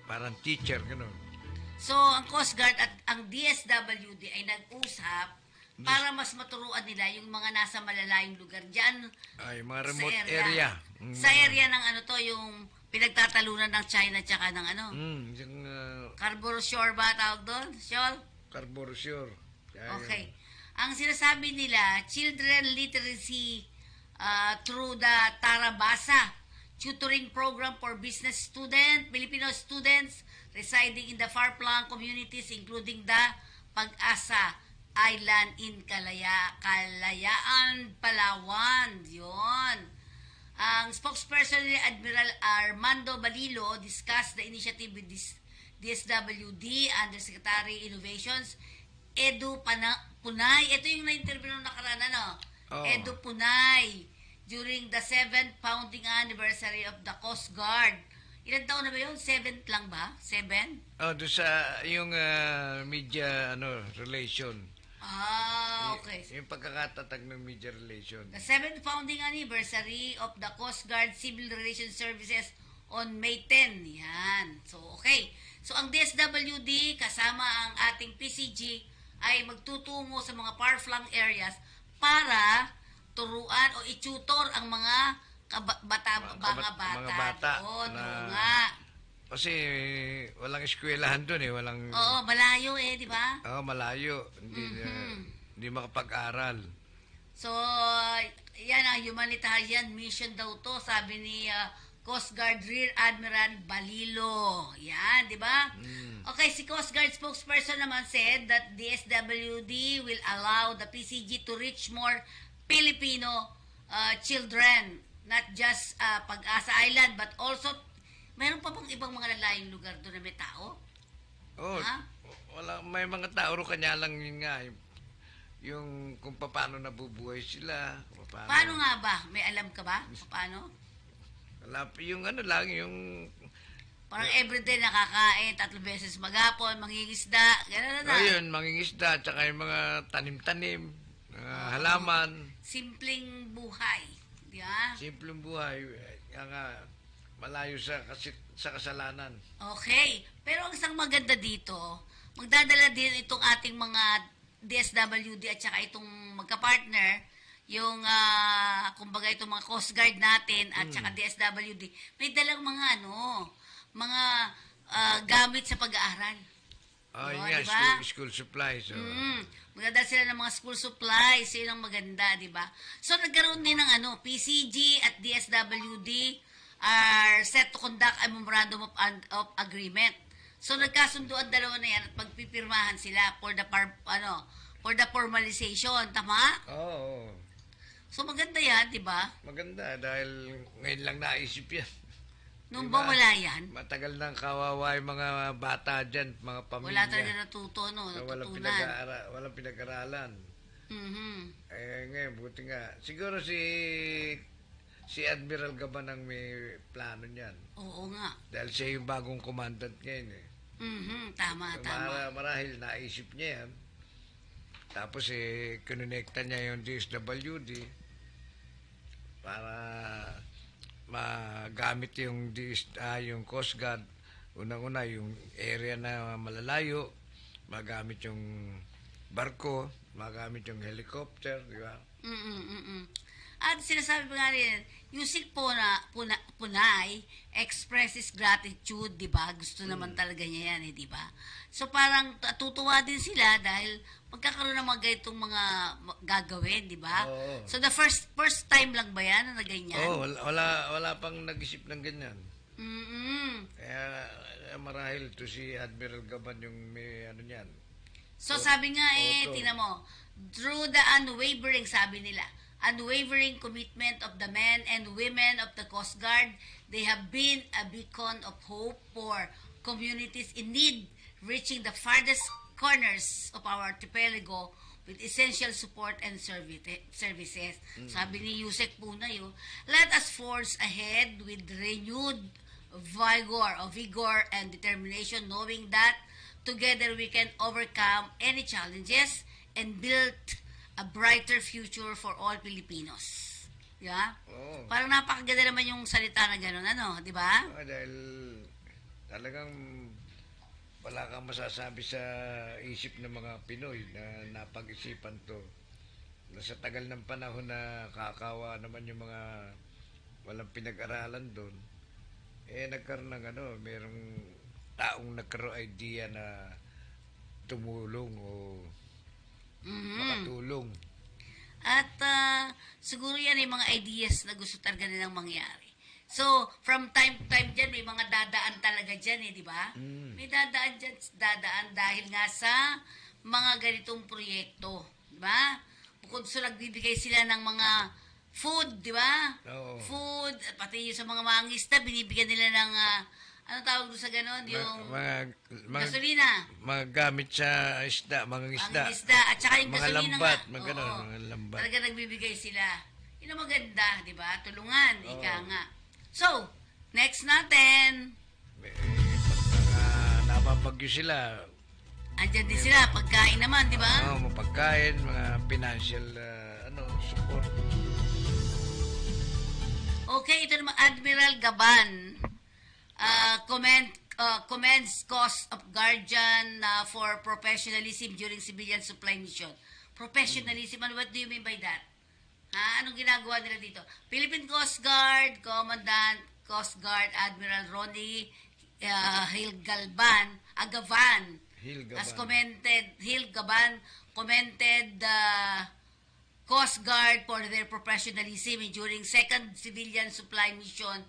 parang teacher, gano'n. So, ang Coast Guard at ang DSWD ay nag-usap para mas maturuan nila yung mga nasa malalayong lugar dyan. Ay, mga remote area. Sa area ng yung pinagtatalunan ng China tsaka ng Yung Scarborough Shore ba tawag doon? Shoal? Scarborough Shore. Okay. Ang sinasabi nila, children literacy through the Tarabasa tutoring program for business Filipino students residing in the far-flung communities including the Pag-asa Island in Kalayaan, Palawan. Yun. Ang spokesperson ni Admiral Armando Balilo discussed the initiative with DSWD Undersecretary Innovations Edu Punay. Ito yung na-interview nung nakaraan, Edu Punay during the 7th founding anniversary of the Coast Guard. Ilan taon na ba yun? 7th lang ba? 7? Doon sa yung media relation. Okay. Yung pagkakatatag ng media relation. The 7th founding anniversary of the Coast Guard Civil Relations Services on May 10. Yan. So, okay. So, ang DSWD kasama ang ating PCG ay magtutungo sa mga far-flung areas para turuan o i-tutor ang mga bata. Oo nga. Kasi walang eskwelahan doon walang... Oo, malayo di ba? Oo, malayo. Hindi makapag-aral. So, yan ang humanitarian mission daw to, sabi ni Coast Guard Rear Admiral Balilo. Yan, di ba? Okay, si Coast Guard spokesperson naman said that the SWD will allow the PCG to reach more Filipino children, not just Pag-asa Island, but also, meron pa bang ibang mga lalayong lugar doon na may tao? Wala, may mga tao ro kanya lang yun nga. Yung kung paano nabubuhay sila. Paano nga ba? May alam ka ba? Paano? Yung lang, yung Parang everyday nakakain, 3 beses maghapon, mangingisda, gano'n na. Ayun, mangingisda, tsaka yung mga tanim-tanim, halaman, Simpleng buhay. Di ba? simpleng buhay, kaya nga, malayo sa kasalanan. Okay. Pero ang isang maganda dito, magdadala din itong ating mga DSWD at saka itong magka-partner, yung, kumbaga itong mga Coast Guard natin at saka DSWD, may dalang mga mga gamit sa pag-aaral. Yun Oo, nga, diba? school supplies. Magdadala sila ng mga school supplies, yun ang maganda, di ba? So, nagkaroon din ng PCG at DSWD are set to conduct a memorandum of agreement. So, nagkasundo ang dalawa na yan at magpipirmahan sila for the formalization, tama? Oo. So, maganda yan, di ba? Maganda dahil ngayon lang naisip yan. Nung Diba? ba wala yan? Matagal nang kawawa yung mga bata dyan, mga pamilya. Wala talaga natuto, na natutunan. walang pinag-aralan. Mhm. Ngayon, buti nga. Siguro si Admiral Gaban ang may plano niyan. Oo nga. Dahil siya yung bagong commandant ngayon eh. Tama, So, tama. marahil naisip niya yan. Tapos kinonekta niya yung DSWD para magamit yung yung Coast Guard. Unang-una yung area na malalayo, magamit yung barko, magamit yung helicopter, di ba? At sinasabi pa nga rin, Yusik Punay expresses gratitude, di ba? Gusto naman talaga niya yan, di ba? So parang tutuwa din sila dahil magkakaroon ng mga ganitong mga gagawin, di ba? Oo. So the first time lang ba yan na ganyan? Wala pang nag-isip ng ganyan. Kaya marahil to si Admiral Gaban yung may niyan. So sabi nga Oto. tingnan mo, through the unwavering, sabi nila, unwavering commitment of the men and women of the Coast Guard, they have been a beacon of hope for communities in need, reaching the farthest corners of our archipelago with essential support and services. Sabi ni Yusek Punay, let us forge ahead with renewed vigor and determination, knowing that together we can overcome any challenges and build a brighter future for all Filipinos. Yeah? Oo. Parang napakaganda naman yung salita na gano'n, di ba? Dahil talagang wala kang masasabi sa isip ng mga Pinoy na napag-isipan to. Na sa tagal ng panahon na kakawa naman yung mga walang pinag-aralan doon, nagkaroon ng merong taong nagkaroon idea na tumulong o makatulong. At siguro yan ay mga ideas na gusto talaga nilang mangyari. So, from time to time dyan, may mga dadaan talaga dyan di ba? May dadaan dyan, dahil nga sa mga ganitong proyekto, di ba? Bukod sa nagbibigay sila ng mga food, di ba? Oo. Food, pati yung sa mga mangista, binibigyan nila ng, ano tawag doon sa ganon? Yung gasolina. Mga gamit sa isda, mga isda. Ang isda, at saka yung mga gasolina lambat, nga. mga ganon, Oo. mga lambat. Talaga nagbibigay sila. Yun ang maganda, di ba? Tulungan, ika nga. So, next natin. Pagka napapagyo sila, Andyan din sila, pagkain naman, di ba? mapagkain, mga financial support. Okay, ito naman, Admiral Gaban. Commends cost of guardian for professionalism during civilian supply mission. Professionalism, what do you mean by that? Anong ginagawa nila dito? Philippine Coast Guard, Commandant Coast Guard Admiral Ronnie Agavan, as commented, Gaban commented Coast Guard for their professionalism during second civilian supply mission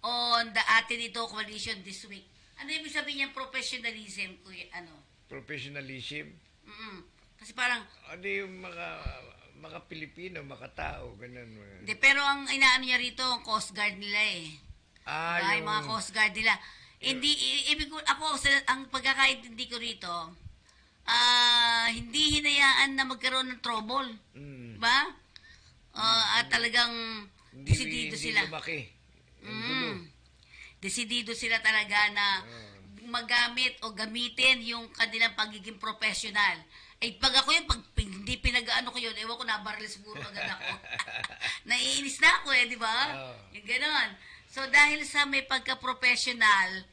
on the Atenito Coalition this week. Ano ibig sabihin yung professionalism? Professionalism? Kasi parang, Yung mga Pilipino, mga tao, ganun. hindi, pero ang inaano niya rito, ang Coast Guard nila Yung mga Coast Guard nila. Hindi, ibig ko, ang pagkakaintindi ko rito, hindi hinayaan na magkaroon ng trouble. Diba? At talagang desidido sila. Hindi lumaki. Ang gulo. desidido sila talaga na magamit o gamitin yung kanilang pagiging professional. Eh, pag ako yun, pag hindi pinag-ano ko yun, ewan ko, nabaril siguro agad ako. Naiinis na ako di ba? Yung ganon. So, dahil sa may pagka-professional,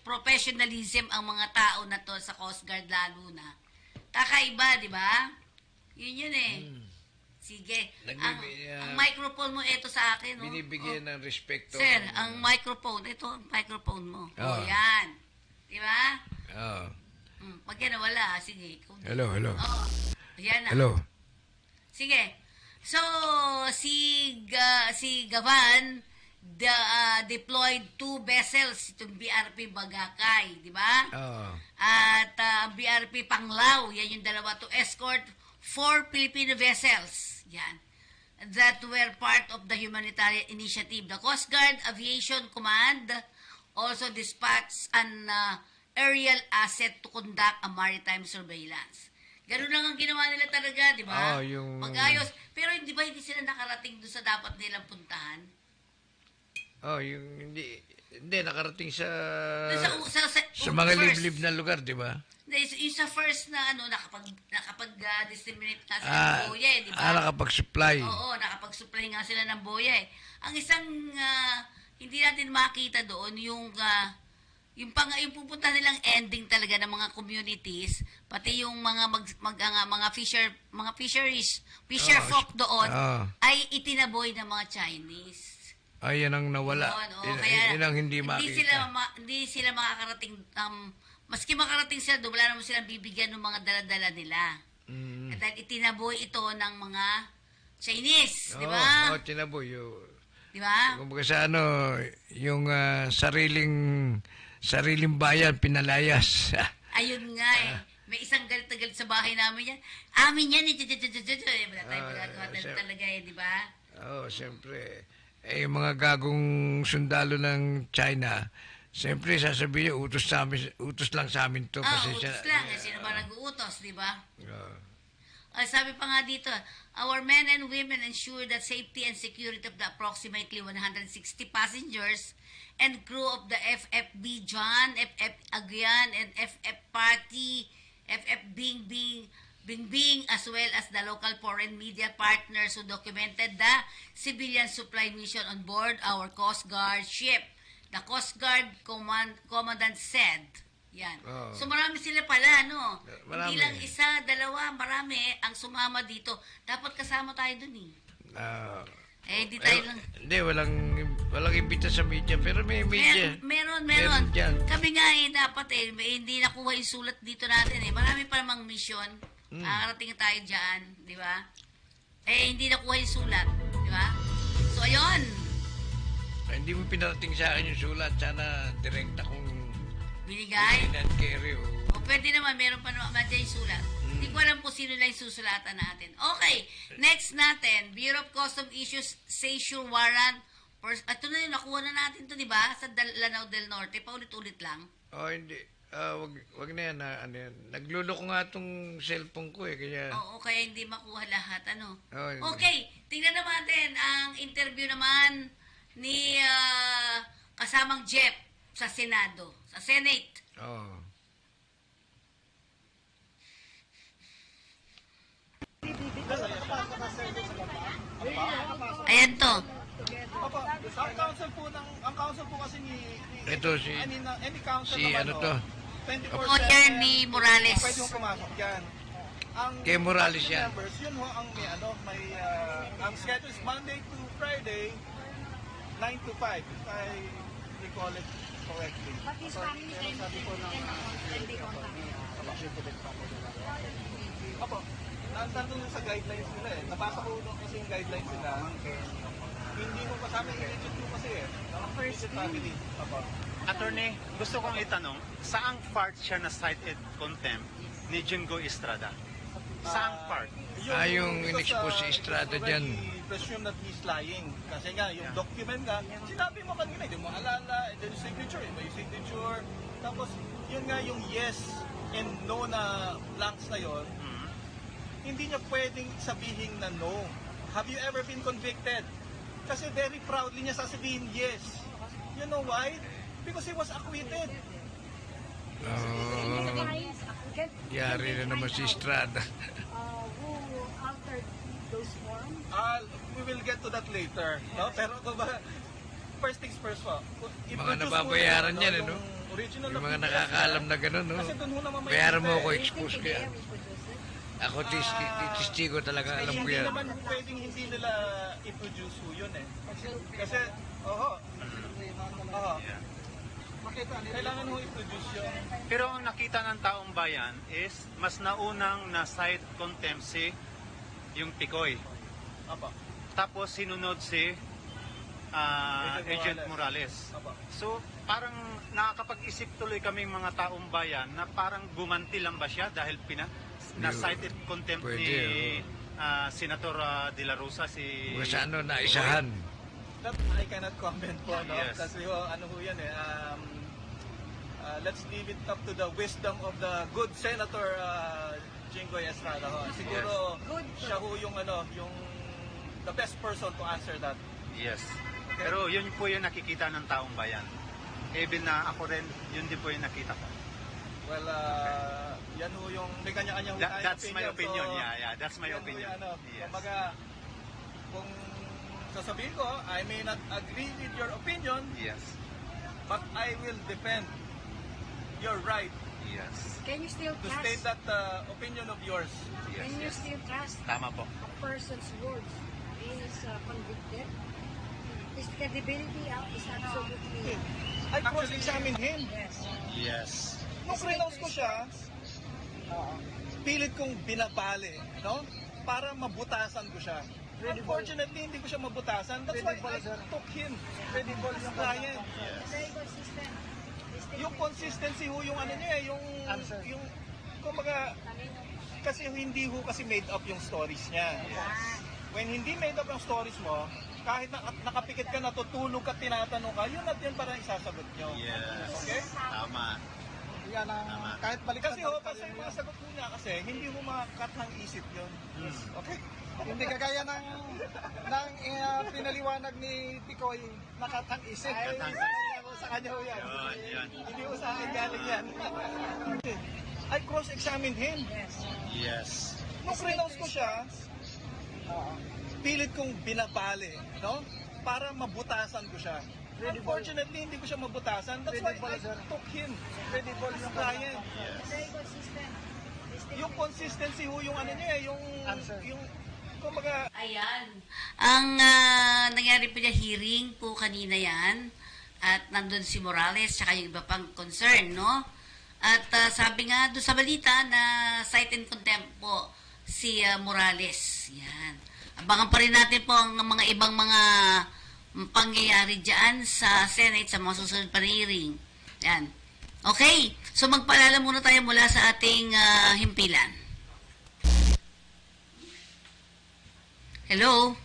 professionalism ang mga tao na to sa Coast Guard lalo na, kakaiba, di ba? Yun eh. Sige. Ang microphone mo, ito sa akin. Binibigyan ng respeto. Sir, ang microphone, ito ang microphone mo. Yan. Di ba? Pag yan nawala, sige. Hello. Yan na. Hello. Sige. So, si Gavan deployed 2 vessels itong BRP Bagakay, di ba? At BRP Panglao, yan yung dalawa, to escort 4 Filipino vessels. Yan. That were part of the humanitarian initiative. The Coast Guard Aviation Command also dispatched an aerial asset to conduct a maritime surveillance. Ganun lang ang ginawa nila talaga, di ba? Pag-ayos. Pero hindi sila nakarating doon sa dapat nilang puntahan? Hindi nakarating sa mga mga liblib na lugar, di ba? Yung sa first na nakapag-disseminate na sila ng boya, di ba? Nakapag-supply. Oo, nakapag-supply nga sila ng boya. Ang isang hindi natin makita doon yung pupunta nilang ending talaga ng mga communities, pati yung mga fisher folk doon ay itinaboy ng mga Chinese. Yan ang nawala. Yan ang hindi makita. Hindi sila makakarating, maski makarating sila doon, wala naman silang bibigyan ng mga dala-dala nila. At dahil itinaboy ito ng mga Chinese, di ba? Tinaboy. Di ba? Kumbaga sa yung sariling bayan, pinalayas. Ayun nga May isang galit na galit sa bahay namin yan. Amin yan wala tayong magagawa talaga di ba? Siyempre. Yung mga gagong sundalo ng China, siyempre sasabihin niya, utos lang sa amin to. Utos lang. Sino ba nag-uutos, di ba? Sabi pa nga dito, our men and women ensure that safety and security of the approximately 160 passengers and crew of the FFB John, FF Agyan, and FF Party, FF Bingbing, as well as the local foreign media partners who documented the civilian supply mission on board our Coast Guard ship. The Coast Guard Commandant said, yan. So marami sila pala, no? Marami. Hindi lang isa, dalawa, marami ang sumama dito. Dapat kasama tayo dun hindi tayo lang. Hindi, walang imbita sa media, pero may media. Meron. Dyan. Kami nga dapat hindi nakuha yung sulat dito natin Marami pa namang mission. Nakarating tayo dyan, di ba? Hindi nakuha yung sulat, di ba? So, ayun. Hindi mo pinarating sa akin yung sulat. Sana direkta kong binigay. Carry, O pwede naman, meron pa naman dyan yung sulat. Hindi ko alam kung sino na yung susulatan natin. Okay, next natin, Bureau of Customs issues seizure warrant. Ito na yung nakuha na natin to, di ba? Sa Lanao del Norte, paulit-ulit lang. Hindi. Wag na yan. Nagluloko nga itong cellphone ko kaya... Kaya hindi makuha lahat. Okay, tingnan naman natin ang interview naman ni kasamang Jeff sa Senado, sa Senate. Ayan to. Ang council po kasi ni ito any council si naman, ano to? 24/7 ni Morales. Pwede yung pumasok yan. Kay Morales yan. Members, yun ho ang ang schedule is Monday to Friday, 9 to 5, if I recall it correctly. Sabi po ng nandun sa guidelines nila Nabasa ko doon kasi yung guidelines nila. Hindi mo kasama yung legit mo kasi First family. Attorney, gusto kong itanong, saang part siya na cited contempt ni Jingo Estrada? Saang part? Yung in-expose si Estrada dyan. Presume that he's lying. Kasi nga, yung document nga, sinabi mo kanina, hindi mo alala, and then yung signature, may signature. Tapos, yun nga yung yes and no na blanks na yun, hindi niya pwedeng sabihin na no. Have you ever been convicted? Kasi very proudly niya sasabihin yes. You know why? Because he was acquitted. Yari na naman si Estrada. We will get to that later. No? Pero kung ba, first things first po. Mga nababayaran yan, no? Yung mga nakakaalam na gano'n, no? Bayaran mo ako, expose ka yan. Ako, tistigo talaga, alam ko yan. Hindi naman pwedeng hindi nila i-produce ho yun eh. Kasi, kailangan ho i-produce yun. Pero ang nakita ng taong bayan is mas naunang na-cite contempt si yung Picoy. Apa. Tapos sinunod si Agent Morales. So parang nakakapag-isip tuloy kaming mga taong bayan na parang gumanti lang ba siya dahil na-cited contempt Pwede, ni Senator De La Rosa si... Sa ano, naisahan. That I cannot comment po, no? Yes. Kasi ano ho yan eh. Let's leave it up to the wisdom of the good Senator Jinggoy Estrada. Ho. Siguro siya ho yung the best person to answer that. Yes. Pero yun po yung nakikita ng taong bayan. Even na ako rin, yun din po yung nakita ko. Well, yan ho yung may kanya-kanya ho tayong That's my opinion. So, yeah, that's my opinion. Yes. Kumbaga, kung sasabihin ko, I may not agree with your opinion, Yes. but I will defend your right Yes. Can you still to trust? state that opinion of yours. Yes. Can you still trust Tama po. a person's words is convicted? His credibility is absolutely. I cross-examine him. Yes. Yes. Nung renounce ko siya, pilit kong binabali, no? Para mabutasan ko siya. Unfortunately, hindi ko siya mabutasan. That's why I took him. Credible yung client. Very consistent. Yung consistency ho, yung ano niya, yung kumbaga, kasi hindi ho kasi made up yung stories niya. When hindi made up yung stories mo, kahit nakapikit ka, natutulog ka, tinatanong ka, yun at yun parang isasagot nyo. Yes. Okay? Tama. Yan ang, Tama. kahit balikan kasi ho, kasi yung mga sagot po niya kasi, hindi mo makakat ng isip yun. Okay? Hindi kagaya ng pinaliwanag ni Picoy, nakatang isip. Sa kanya ho yan. Yan. Hindi ho sa akin galing yan. I cross-examined him. Yes. Nung renounce ko siya, pilit kong binabali, no? Para mabutasan ko siya. Unfortunately, hindi ko siya mabutasan. That's why I took him. Credible yung client. Very consistent. Yung consistency ho, yung ano niya, yung kumbaga, Ayan. Ang nangyari po niya, hearing po kanina yan. At nandun si Morales, tsaka yung iba pang concern, no? At sabi nga doon sa balita na cite and contempt po si Morales. Yan. Abangan pa rin natin po ang mga ibang mga pangyayari dyan sa Senate sa mga susunod pa hearing. Yan. Okay. So magpaalala muna tayo mula sa ating himpilan. Hello?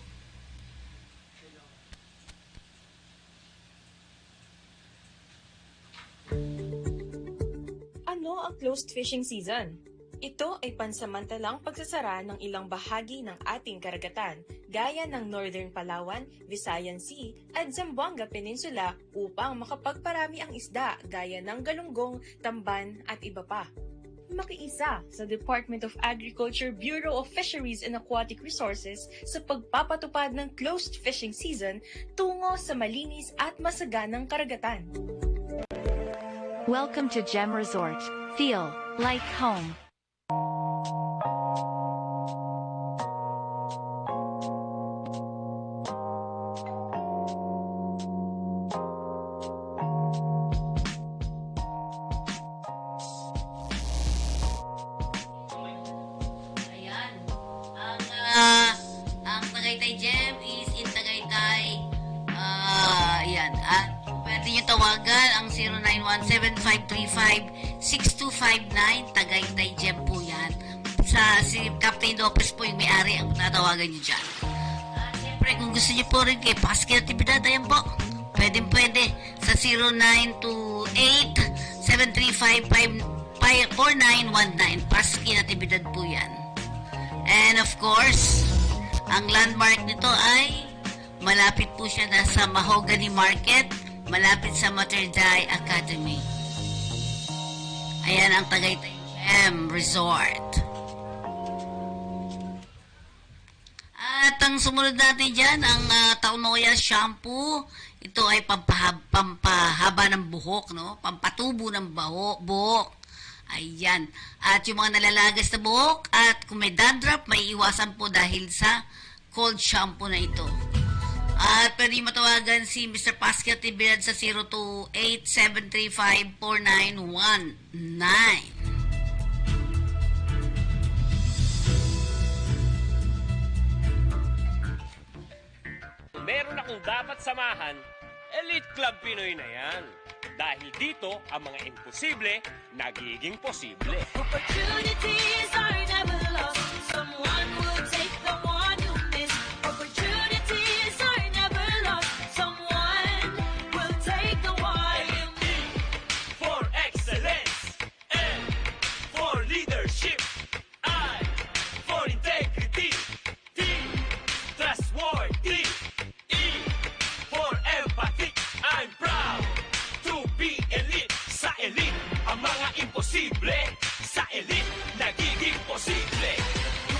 Ano ang closed fishing season? Ito ay pansamantalang pagsasara ng ilang bahagi ng ating karagatan, gaya ng Northern Palawan, Visayan Sea at Zamboanga Peninsula upang makapagparami ang isda gaya ng galunggong, tamban at iba pa. Makiisa sa Department of Agriculture Bureau of Fisheries and Aquatic Resources sa pagpapatupad ng closed fishing season tungo sa malinis at masaganang karagatan. Welcome to Gem Resort. Feel like home. Ayan. Ang Tagaytay Gem is in Tagaytay. Ayan. At pwede nyo tawagan ang 0917-535-6259. Tagaytay Gem po yan. Si Captain Lopez po yung may-ari ang tatawagan nyo dyan. At siyempre, kung gusto nyo po rin kay Paski Natividad, ayan po. Pwede sa 0928-735-4919. Paski Natividad po yan. And of course, ang landmark nito ay malapit po siya na sa Mahogany Market, malapit sa Maternidad Academy. Ayan ang Tagaytay Gem Resort. At ang sumunod natin dyan, ang Taunoya Shampoo. Ito ay pampahaba ng buhok, no? Pampatubo ng buhok. Ayan. At yung mga nalalagas na buhok at kung may dandruff, may iwasan po dahil sa cold shampoo na ito. At pwede matawagan si Mr. Pascal Tibilad sa 028-735-4919. Meron akong dapat samahan, Elite Club Pinoy na yan. Dahil dito, ang mga imposible, nagiging posible. Opportunities are never lost. Someone will take the one you miss. Opportunities are never lost. Someone will take the one you miss. For excellence, and for leadership, I for integrity, T, trustworthy, E, for empathy. I'm proud to be elite. Sa elite, ang mga imposible, sa elite, nagiging posible.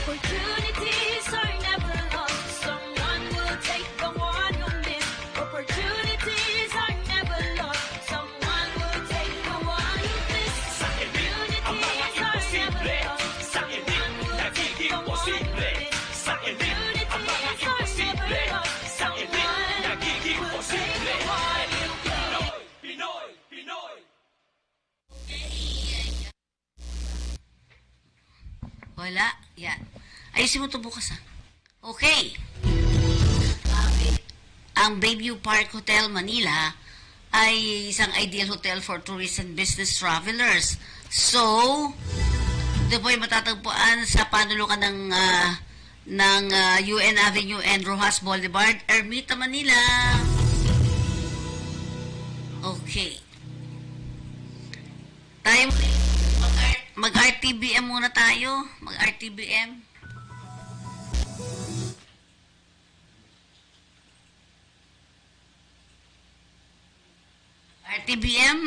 Opportunities are never lost. Someone will take the one you miss. Opportunities are never lost. Someone will take the one you miss. Sa elite, ang mga imposible, sa elite, nagiging posible. Sa elite, ang mga imposible, sa elite, nagiging posible. Pinoy, Pinoy, Pinoy. Wala. Yan. Ayusin mo ito bukas, ha? Okay. Ang Bayview Park Hotel Manila ay isang ideal hotel for tourists and business travelers. So, ito po ay matatagpuan sa panulukan ng UN Avenue and Rojas Boulevard, Ermita, Manila. Okay. Tayo mag-RTBM muna tayo. Mag-RTBM. RTBM,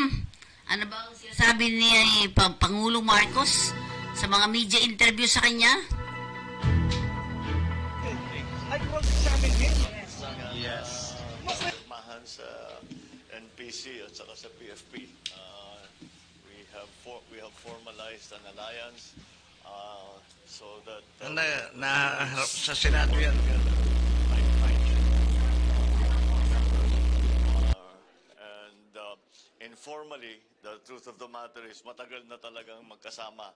ano ba ang sinasabi ni Pangulong Marcos sa mga media interview sa kanya? I cross-examine him. Yes. Samahan sa NPC at saka sa PFP. We have formalized an alliance so that Naharap sa Senado yan. And informally, the truth of the matter is matagal na talagang magkasama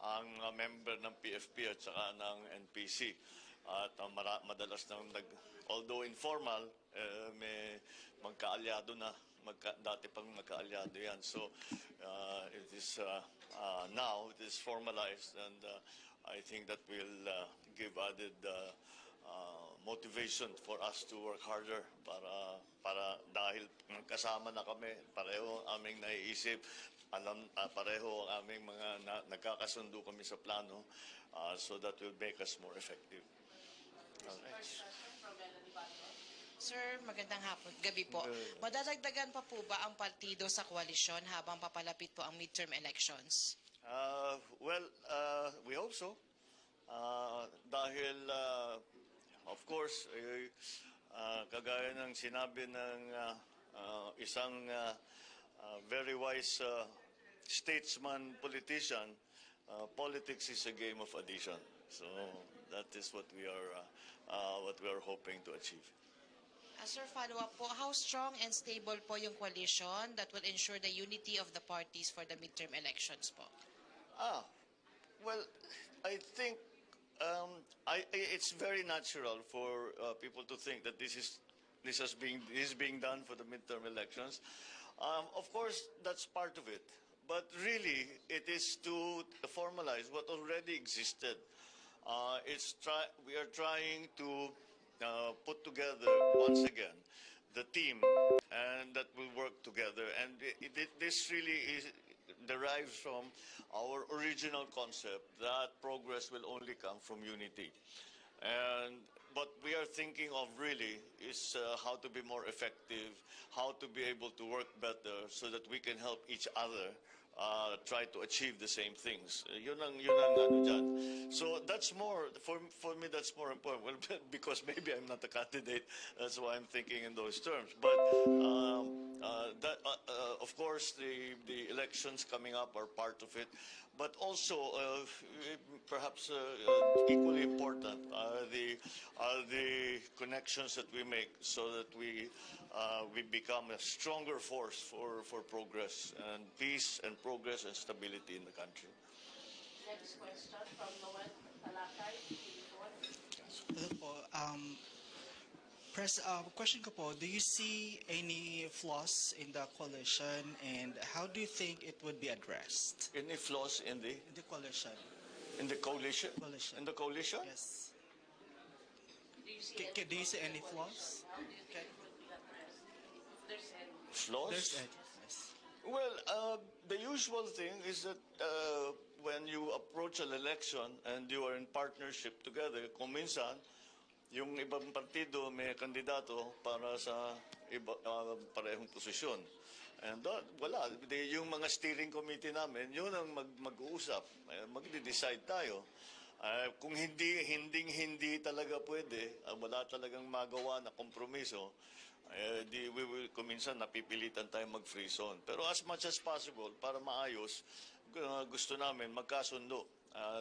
ang member ng PFP at saka ng NPC. At madalas nang although informal, may magkaalyado na. Dati pang magkaalyado yan. So, it is now, it is formalized and I think that will give added motivation for us to work harder para dahil kasama na kami, pareho ang aming naiisip, pareho ang aming mga nagkakasundo kami sa plano, so that will make us more effective. Sir, magandang gabi po. Madadagdagan pa po ba ang partido sa koalisyon habang papalapit po ang midterm elections? Well, we hope so. Dahil, of course, kagaya ng sinabi ng isang very wise statesman, politician, politics is a game of addition. So that is what we are hoping to achieve. Sir, follow-up po, how strong and stable po yung coalition that will ensure the unity of the parties for the midterm elections po? Well, I think it's very natural for people to think that this is being done for the midterm elections. Of course, that's part of it. But really, it is to formalize what already existed. We are trying to put together once again the team and that will work together, and this really derives from our original concept that progress will only come from unity. And what we are thinking of really is how to be more effective, how to be able to work better so that we can help each other try to achieve the same things. Yun ang ano dyan. So that's more, for me that's more important. Well, because maybe I'm not a candidate, that's why I'm thinking in those terms. But of course, the elections coming up are part of it. But also, perhaps equally important are the connections that we make so that we become a stronger force for progress and peace and progress and stability in the country. Next question from Noel Talakay. Hello po. Question ko po, do you see any flaws in the coalition and how do you think it would be addressed? Any flaws in the coalition? In the coalition? Coalition. In the coalition? Yes. Do you see any flaws? Flaws? There's any. Yes. Well, the usual thing is that when you approach an election and you are in partnership together, kung minsan, yung ibang partido may kandidato para sa parehong posisyon. And wala, yung mga steering committee namin, yun ang mag-uusap, magde-decide tayo. Kung hindi talaga pwede, wala talagang magawa na kompromiso, kuminsan napipilitan tayo mag-free zone. Pero as much as possible, para maayos, gusto namin magkasundo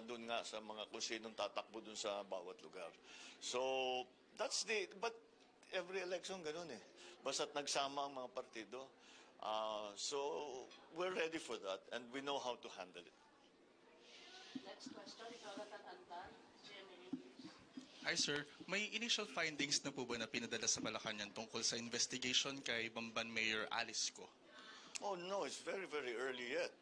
doon nga sa mga kung sinong tatakbo doon sa bawat lugar. So, but every election ganun eh. Basta't nagsama ang mga partido. So, we're ready for that and we know how to handle it. Next question, Jonathan Andan, GMA News. Hi sir, may initial findings na po ba na pinadala sa Malacanang tungkol sa investigation kay Bamban Mayor Alice Go? Oh no, it's very, very early yet.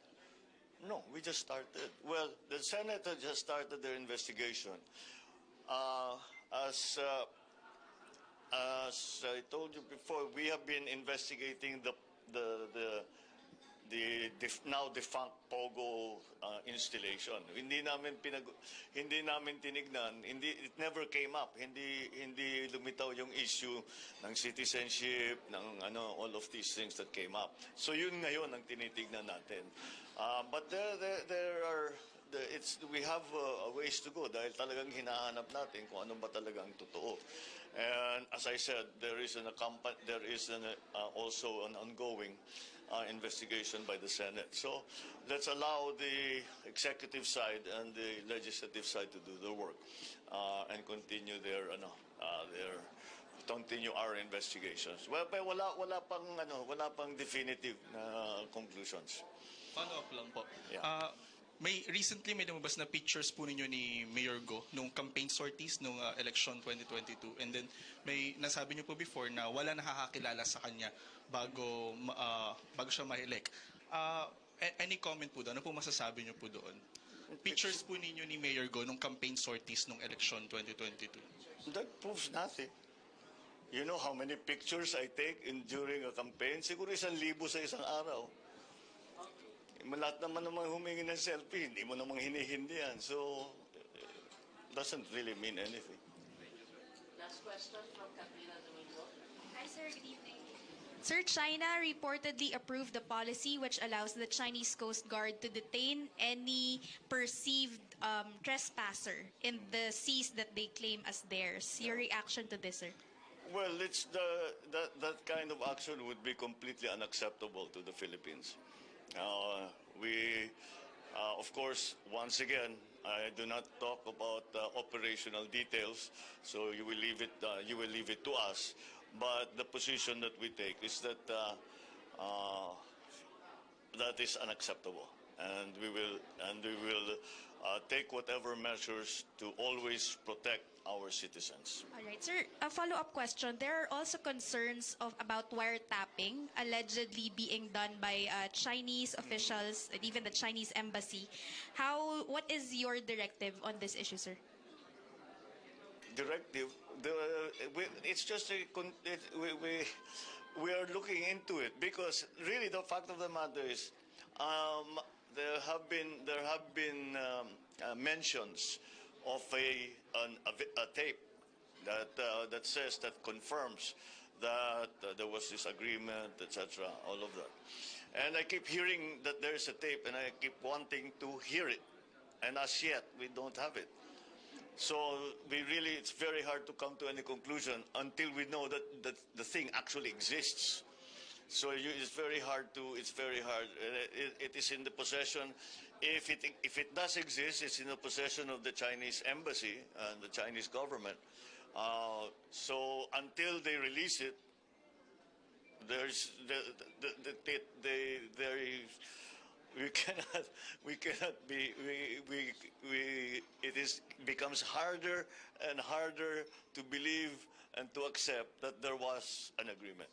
No, we just started. Well, the Senate just started their investigation. As I told you before, we have been investigating the now defunct Pogo installation. Hindi namin tinignan. It never came up. Hindi lumitaw yung issue ng citizenship, ng all of these things that came up. So yun ngayon ang tinitignan natin. But we have a ways to go dahil talagang hinahanap natin kung ano ba talagang totoo. And as I said, there is also an ongoing investigation by the Senate. So let's allow the executive side and the legislative side to do their work and continue continue our investigations. Well, wala pang definitive conclusions. Follow up lang po. Yeah. Recently may lumabas na pictures po ninyo ni Mayor Go nung campaign sorties nung election 2022 and then may nasabi niyo po before na wala nakakakilala sa kanya bago siya ma-elect. Any comment po doon? Ano po masasabi niyo po doon? Pictures po ninyo ni Mayor Go nung campaign sorties nung election 2022. That proves nothing. You know how many pictures I take during a campaign? Siguro 1,000 sa isang araw. Lahat naman humingi ng selfie, hindi mo namang hinihindi yan. So, doesn't really mean anything. Last question from Katrina Domingo. Hi, sir. Good evening. Sir, China reportedly approved the policy which allows the Chinese Coast Guard to detain any perceived trespasser in the seas that they claim as theirs. Your reaction to this, sir? Well, that kind of action would be completely unacceptable to the Philippines. Of course, once again, I do not talk about operational details, so you will leave it to us. But the position that we take is that that is unacceptable, and we will take whatever measures to always protect our citizens. All right, sir. A follow-up question. There are also concerns about wiretapping allegedly being done by Chinese officials and even the Chinese embassy. What is your directive on this issue, sir? Directive? It's just we are looking into it because really the fact of the matter is there have been mentions of a tape that says, that confirms that there was this agreement, etc., all of that. And I keep hearing that there is a tape, and I keep wanting to hear it. And as yet, we don't have it. So it's very hard to come to any conclusion until we know that the thing actually exists. So it's very hard. It is in the possession, if it does exist, it's in the possession of the Chinese embassy and the Chinese government. So until they release it, it becomes harder and harder to believe and to accept that there was an agreement.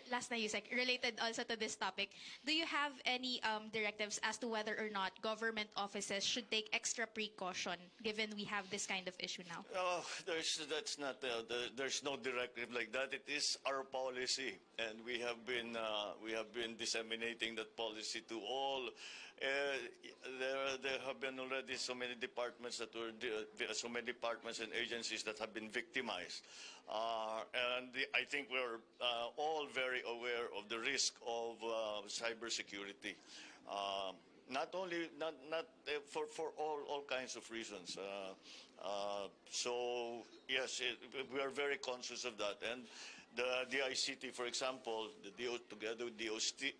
Last na Yusek, related also to this topic, do you have any directives as to whether or not government offices should take extra precaution given we have this kind of issue now? Oh, there's no directive like that. It is our policy, and we have been disseminating that policy to all. There have been already so many departments and agencies that have been victimized, and I think we're all very aware of the risk of cybersecurity. Not for all kinds of reasons. So yes, we are very conscious of that, and the DICT, for example, together with DOST,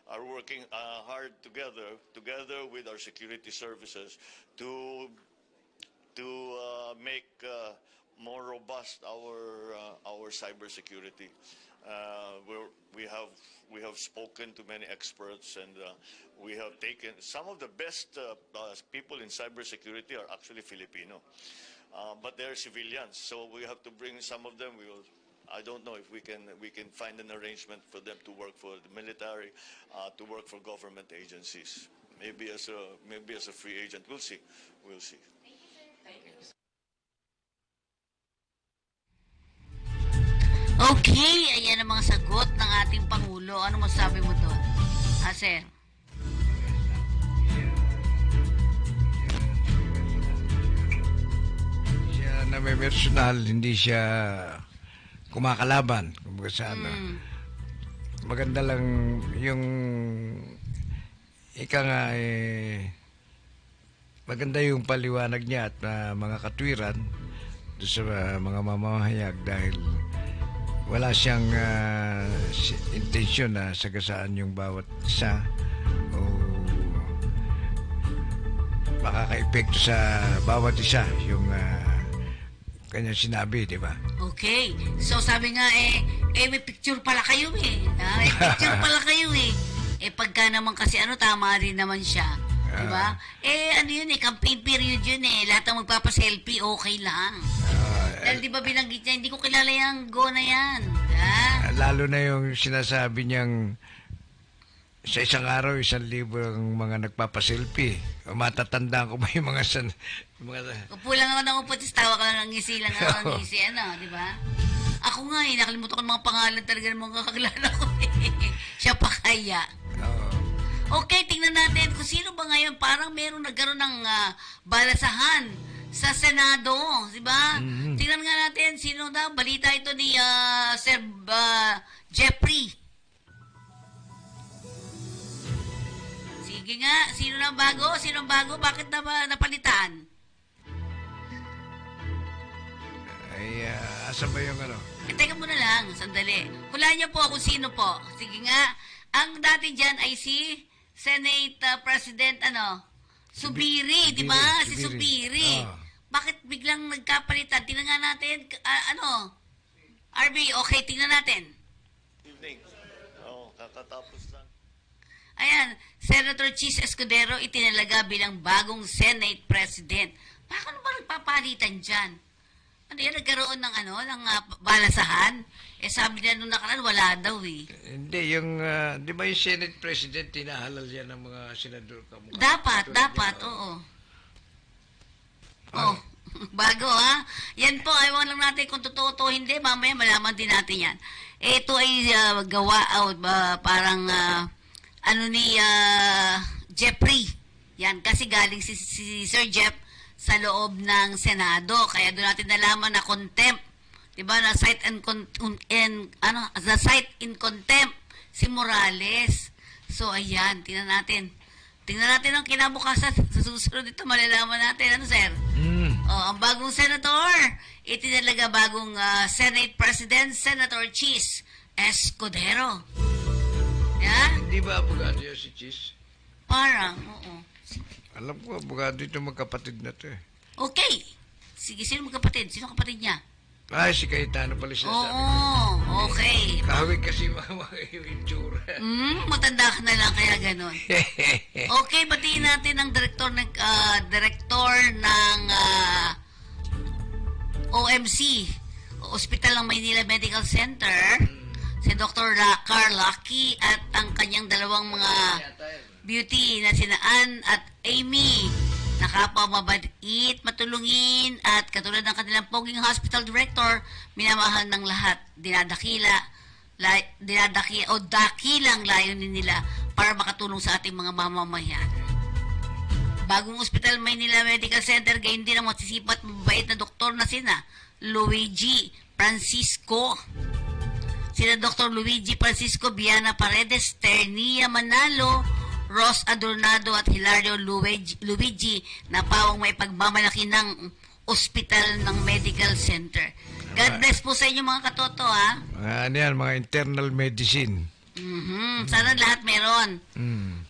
are working hard together with our security services to make more robust our cybersecurity. We have spoken to many experts, and we have taken some of the best people in cybersecurity are actually Filipino, but they're civilians. So we have to bring some of them. I don't know if we can find an arrangement for them to work for the military, to work for government agencies. Maybe as a free agent. We'll see. Okay, ayan ang mga sagot ng ating Pangulo. Ano masabi mo doon? Sir? Siya name-personal, hindi siya kumakalaban. Kumbaga sa ano. Maganda lang yung ika nga maganda yung paliwanag niya at mga katwiran doon sa mga mamahayag dahil wala siyang intensyon na sagasaan yung bawat isa o makaka-epekto sa bawat isa yung kanyang sinabi, di ba? Okay. So sabi nga may picture pala kayo eh. May picture pala kayo eh. Pagka naman kasi tama rin naman siya. Di ba? Ano yun campaign period yun Lahat ng magpapa-selfie, okay lang. Dahil di ba binanggit niya, hindi ko kilala yung go na yan. Lalo na yung sinasabi niyang sa isang araw, 1,000 ang mga nagpapaselfie. Matatandaan ko ba yung mga Upo lang ako ng upo, tawa ka lang ng ngisi lang ako ng ngisi, di ba? Ako nga nakalimutan ko ng mga pangalan talaga ng mga kakilala ko Siya pa kaya. Okay, tingnan natin kung sino ba ngayon, parang merong nagkaroon ng balasahan sa Senado, di ba? Tingnan nga natin, sino daw? Balita ito ni Sir Jeffrey. Sige nga, sino na bago? Sino bago? Bakit na ba napalitan? Asan ba yung Teka muna lang, sandali. Hulaan niyo po kung sino po. Sige nga, ang dati dyan ay si Senate President, Subiri, di ba? Si Subiri. Bakit biglang nagkapalitan? Tingnan nga natin, RB, okay, tingnan natin. Evening. Kakatapos lang. Ayan, Senator Chis Escudero itinalaga bilang bagong Senate President. Bakit ba nagpapalitan dyan? Nagkaroon ng balasahan? Sabi niya nung nakaraan, wala daw Hindi, di ba yung Senate President, tinahalal yan ng mga senador? Dapat, oo. Bago Yan po, ayaw lang natin kung totoo to hindi, mamaya malaman din natin yan. Ito ay gawa parang ni Jeffrey. Yan, kasi galing si Sir Jeff sa loob ng Senado. Kaya doon natin nalaman na contempt, 'di ba? Na cite in contempt si Morales. So ayan, tingnan natin. Tingnan natin ang kinabukasan. Sa susunod dito malalaman natin, ano sir? Ang bagong senator, itinalaga bagong Senate President, Senator Chis Escudero. Yan? Hindi ba abogado yun si Chis? Parang, oo. Alam ko, abogado ito magkapatid na to eh. Okay. Sige, sino magkapatid? Sino kapatid niya? Ay, si Cayetano pala siya sabi. Oo, okay. Kahawig kasi mga itsura. Matanda ka na lang kaya ganun. Okay, batiin natin ang director ng OMC, Hospital ng Maynila Medical Center, si Dr. Carl Lucky at ang kanyang dalawang mga beauty na sina Ann at Amy. Nakapamabait, matulungin, at katulad ng kanilang poging hospital director, minamahal ng lahat, dakilang layunin nila para makatulong sa ating mga mamamayan. Bagong Hospital Maynila Medical Center, gayon din ang masisipat mabait na doktor na sina Luigi Francisco. Sina Dr. Luigi Francisco Viana Paredes, Ternia Manalo, Ross Adornado at Hilario Luigi na pawang may pagmamalaki ng ospital ng medical center. God bless po sa inyo mga katoto, ha? Ano yan, mga internal medicine. Sana lahat meron.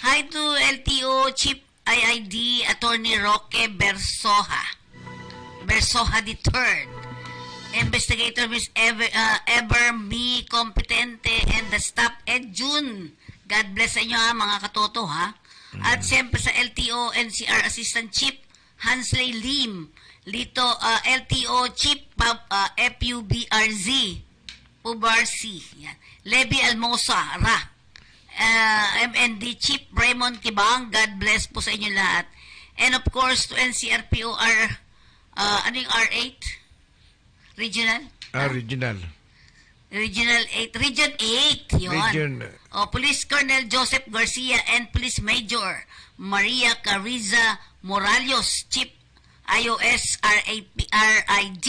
Hi to LTO Chief IID Attorney Roque Bersoha III. Investigator Miss Ever Me Competente and the staff Ed June. God bless sa inyo, ha, mga katoto, ha? At siyempre sa LTO NCR Assistant Chief Hansley Lim, LTO Chief FUBRZ Pubarsi, yan. Levi Almosa Ra, MND Chief Raymond Kibang. God bless po sa inyo lahat. And of course to NCRPOR ano yung R8 Regional? Regional 8. Region 8. Yun. Police Colonel Joseph Garcia and Police Major Maria Cariza Morales, Chief IOS RID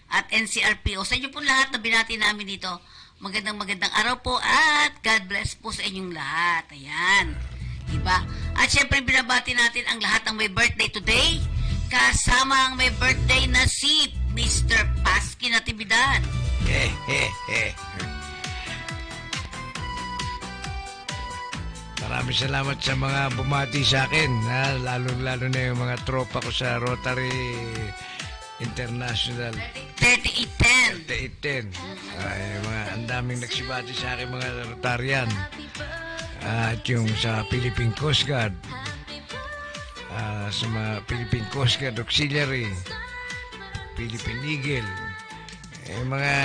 at NCRPO. Sa inyo po lahat na binati namin dito. Magandang araw po at God bless po sa inyong lahat. Ayan. Diba? At syempre binabati natin ang lahat ng may birthday today. Kasama ang may birthday na si Mr. Paski Natividad. Maraming salamat sa mga bumati sa akin, lalo na yung mga tropa ko sa Rotary International 3810. Ang daming nagsibati sa akin mga Rotarian. At yung sa Philippine Coast Guard, sa mga Philippine Coast Guard Auxiliary, Philippine Eagle, mga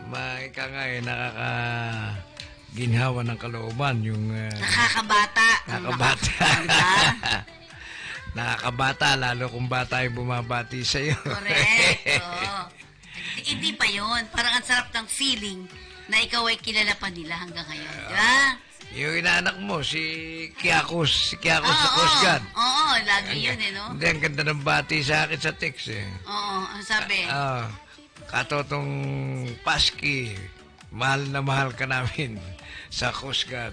nakakaginhawa ng kalooban, yung nakakabata. Nakakabata, lalo kung bata yung bumabati sa iyo. Correct. Hindi pa yun. Parang ang sarap ng feeling na ikaw ay kilala pa nila hanggang ngayon. Diba? Yung inaanak mo, si Kiakos sa Coast Guard. Oo, lagi yun no? Hindi, ang ganda ng bati sa akin sa text Oo, ang sabi? Katotong Paski, mahal na mahal ka namin sa Coast Guard.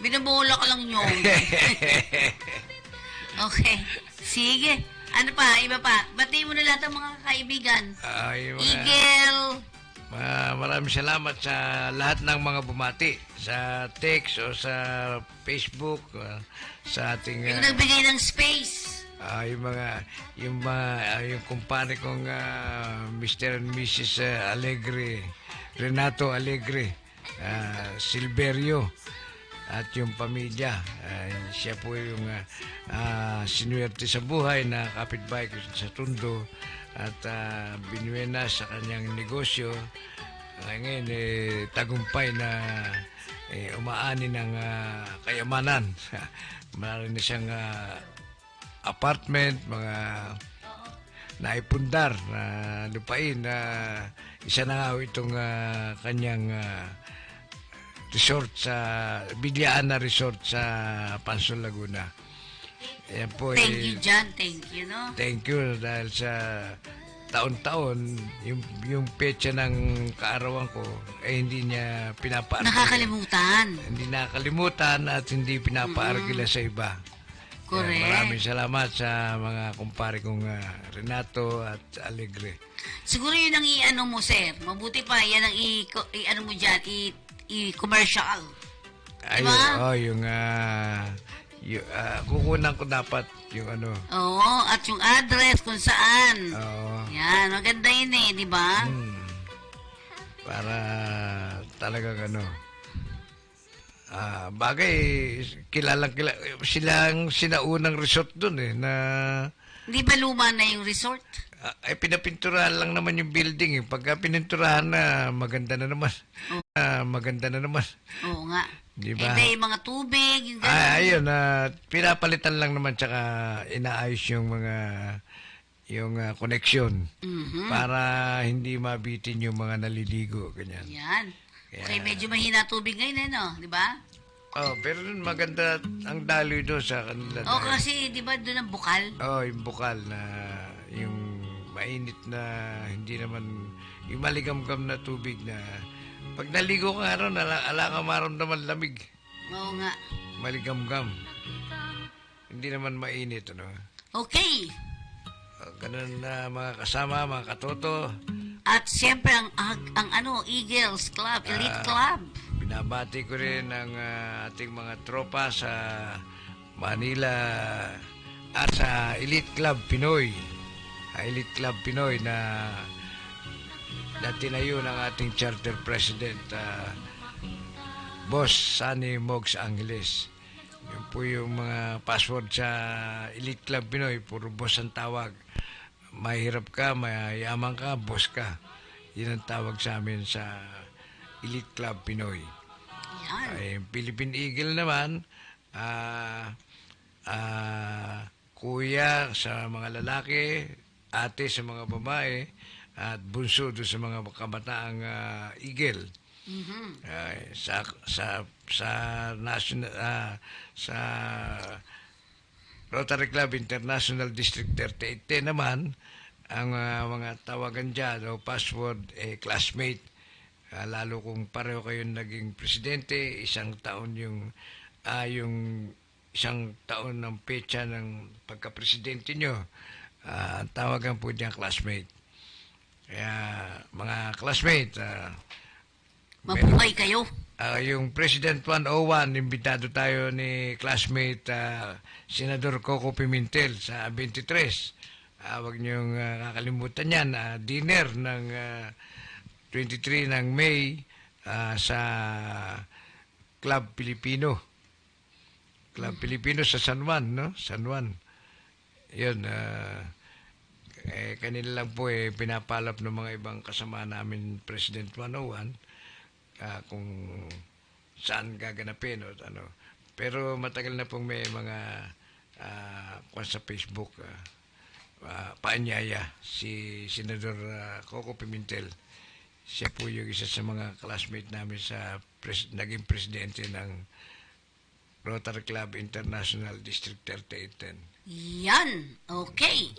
Binabola ka lang yun. Okay. Sige. Ano pa? Iba pa? Batiin mo na lahat ng mga kaibigan. Eagle. Maraming salamat sa lahat ng mga bumati sa text o sa Facebook, sa ating yung nagbigay ng space. Yung kumpare kong Mr. and Mrs. Alegre, Renato Alegre, Silverio, at yung pamilya. Siya po yung sinuwerte sa buhay na kapitbahay ko sa Tondo at binuena sa kanyang negosyo. Ngayon, tagumpay na umaani ng kayamanan. Marami na siyang apartment, mga naipundar na lupain. Isa na nga itong kanyang resort sa Bilyaan na resort sa Pansol, Laguna. Yan po, Thank you, John. Thank you, no? Thank you dahil sa taon-taon, yung petsa ng kaarawan ko, hindi niya pinapaarkila. Nakakalimutan. Hindi nakakalimutan at hindi pinapaarkila sa iba. Correct. Kaya maraming salamat sa mga kumpare kong Renato at Alegre. Siguro yun ang i-ano mo, sir. Mabuti pa, yan ang i-ano mo dyan, i-commercial. Ayun, Diba? yung kukunan ko dapat yung ano. Oo, at yung address kung saan. Oo. Yan, maganda yun eh, di ba? Para talagang ano. Bagay, silang sinaunang resort dun eh, na... Di ba luma na yung resort? Ay, pinapinturahan lang naman yung building eh. Pagka pininturahan na, maganda na naman. Maganda na naman. Oo nga. Di ba? Yung mga tubig, yung gano'n. Ayun, pinapalitan lang naman tsaka inaayos yung mga connection para hindi mabitin yung mga naliligo, ganyan. Yan. Okay, medyo mahina tubig ngayon, no? Di ba? Oh, pero maganda ang daloy doon sa kanila. Oo, kasi di ba doon ang bukal? Oo, yung bukal na yung mainit na hindi naman yung maligamgam na tubig na pag naligo ka ron, ala ka maramdaman lamig. Oo nga. Maligamgam. Hindi naman mainit, ano? Okay. Ganun na mga kasama, mga katoto. At siyempre ang Eagles Club, Elite Club. Binabati ko rin ang ating mga tropa sa Manila at sa Elite Club Pinoy. Elite Club Pinoy na tinayo ng ating charter president, Boss Sunny Mogs Angeles. Yun po yung mga password sa Elite Club Pinoy. Puro boss ang tawag. Mahirap ka, mayaman ka, boss ka. Yun ang tawag sa amin sa Elite Club Pinoy. Ay, Philippine Eagle naman, kuya sa mga lalaki, ate sa mga babae, at bunso doon sa mga kabataang Eagle. Sa national sa Rotary Club International District 38 naman ang mga tawagan diyan o password classmate. Lalo kung pareho kayong naging presidente, isang taon yung isang taon ng petsa ng pagka-presidente nyo, tawagan po diyan classmate. Kaya mga classmate, mabuhay kayo. Yung President 101, imbitado tayo ni classmate Senador Coco Pimentel sa 23. Huwag niyong kakalimutan yan. Dinner ng 23 ng May sa Club Filipino. Club Filipino sa San Juan, no? San Juan. Yun, kanila lang po pinapalap ng mga ibang kasama namin President 101 kung saan gaganapin o ano. Pero matagal na pong may mga sa Facebook paanyaya si Senador Coco Pimentel. Siya po yung isa sa mga classmate namin sa naging presidente ng Rotary Club International District 3810. Yan. Okay.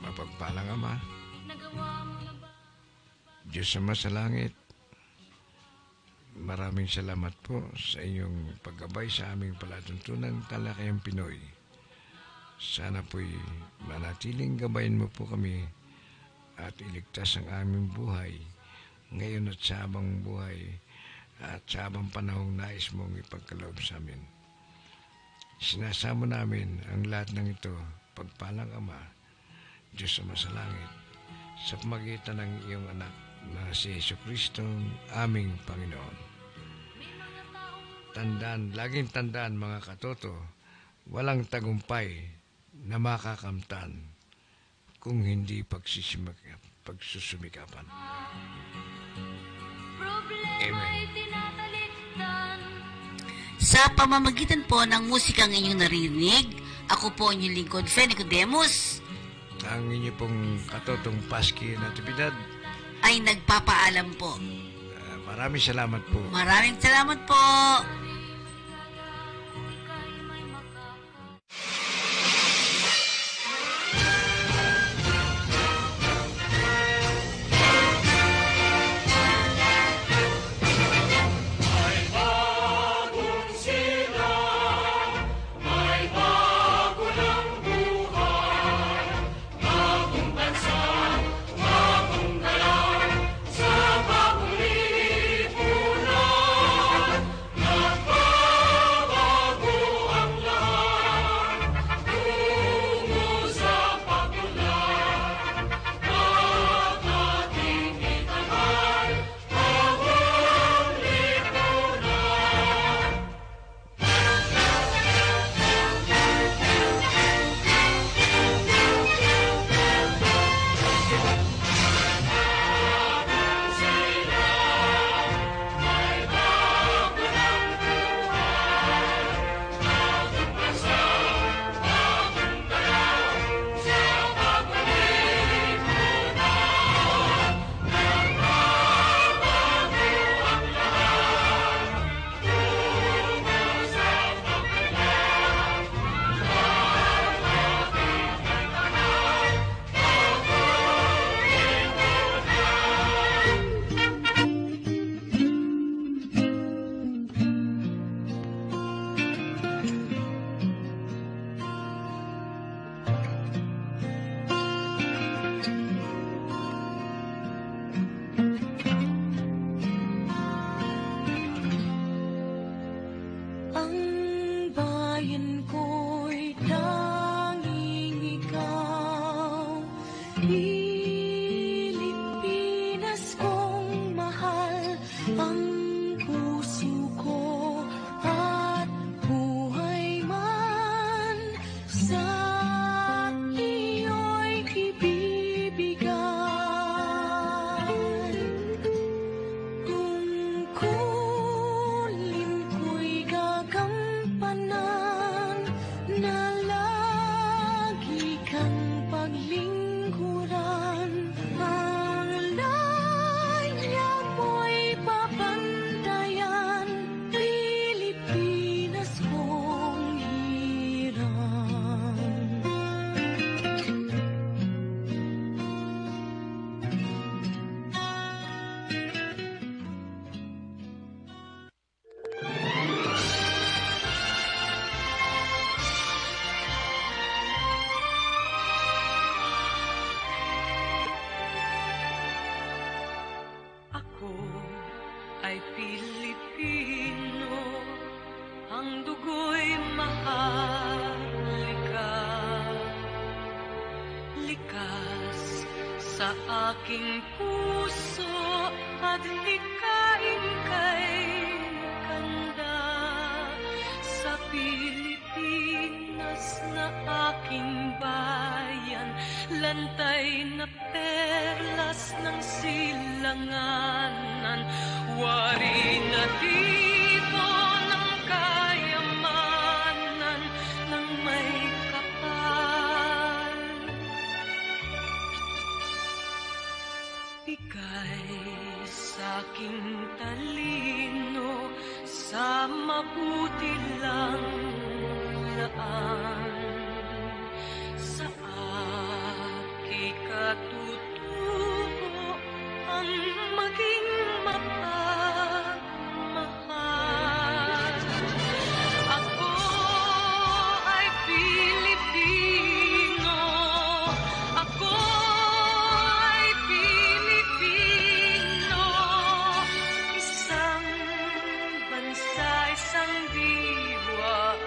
Mapagpalang Ama, Diyos Ama sa langit, maraming salamat po sa inyong paggabay sa aming palatuntunang Talakayang Pinoy. Sana po'y manatiling gabayan mo po kami at iligtas ang aming buhay ngayon at sa habang buhay at sa habang panahong nais mong ipagkaloob sa amin. Sinasamo namin ang lahat ng ito, pagpalang Ama, Diyos Ama sa langit, sa pamagitan ng iyong anak na si Jesucristo, aming Panginoon. Laging tandaan mga katoto, walang tagumpay na makakamtan kung hindi pagsisimagap. pagsusumikapan. Amen. Sa pamamagitan po ng musikang inyong narinig, ako po ang inyong lingkod, Fene Nicodemus, Ang inyo pong katotong Paski Natividad. Ay nagpapaalam po. Maraming salamat po. Maraming salamat po. Ay Pilipino, ang dugo'y mahalika. Likas sa aking puso at hikain kay kanda. Sa Pilipinas na aking bayan, lantay na perlas ng silanganan. Wari na dito ng kayamanan ng may kapal. Bigay sa'king talino sa mabuti lang laan. Sa aki katutubo ang maging mapagmahal. Ako ay Pilipino. Ako ay Pilipino. Isang bansa, isang diwa.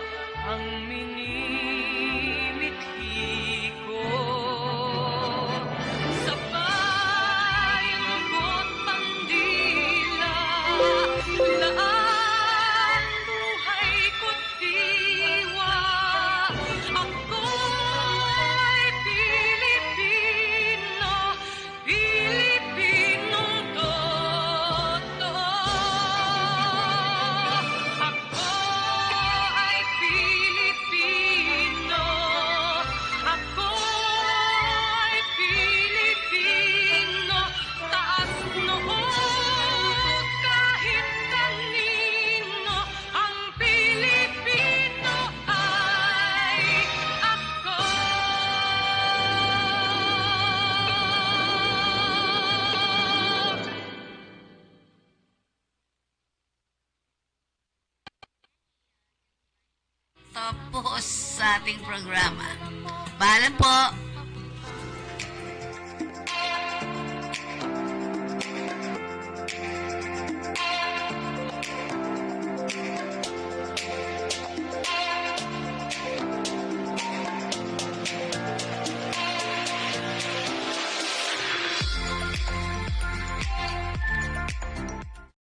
sa ating programa. Paalam po!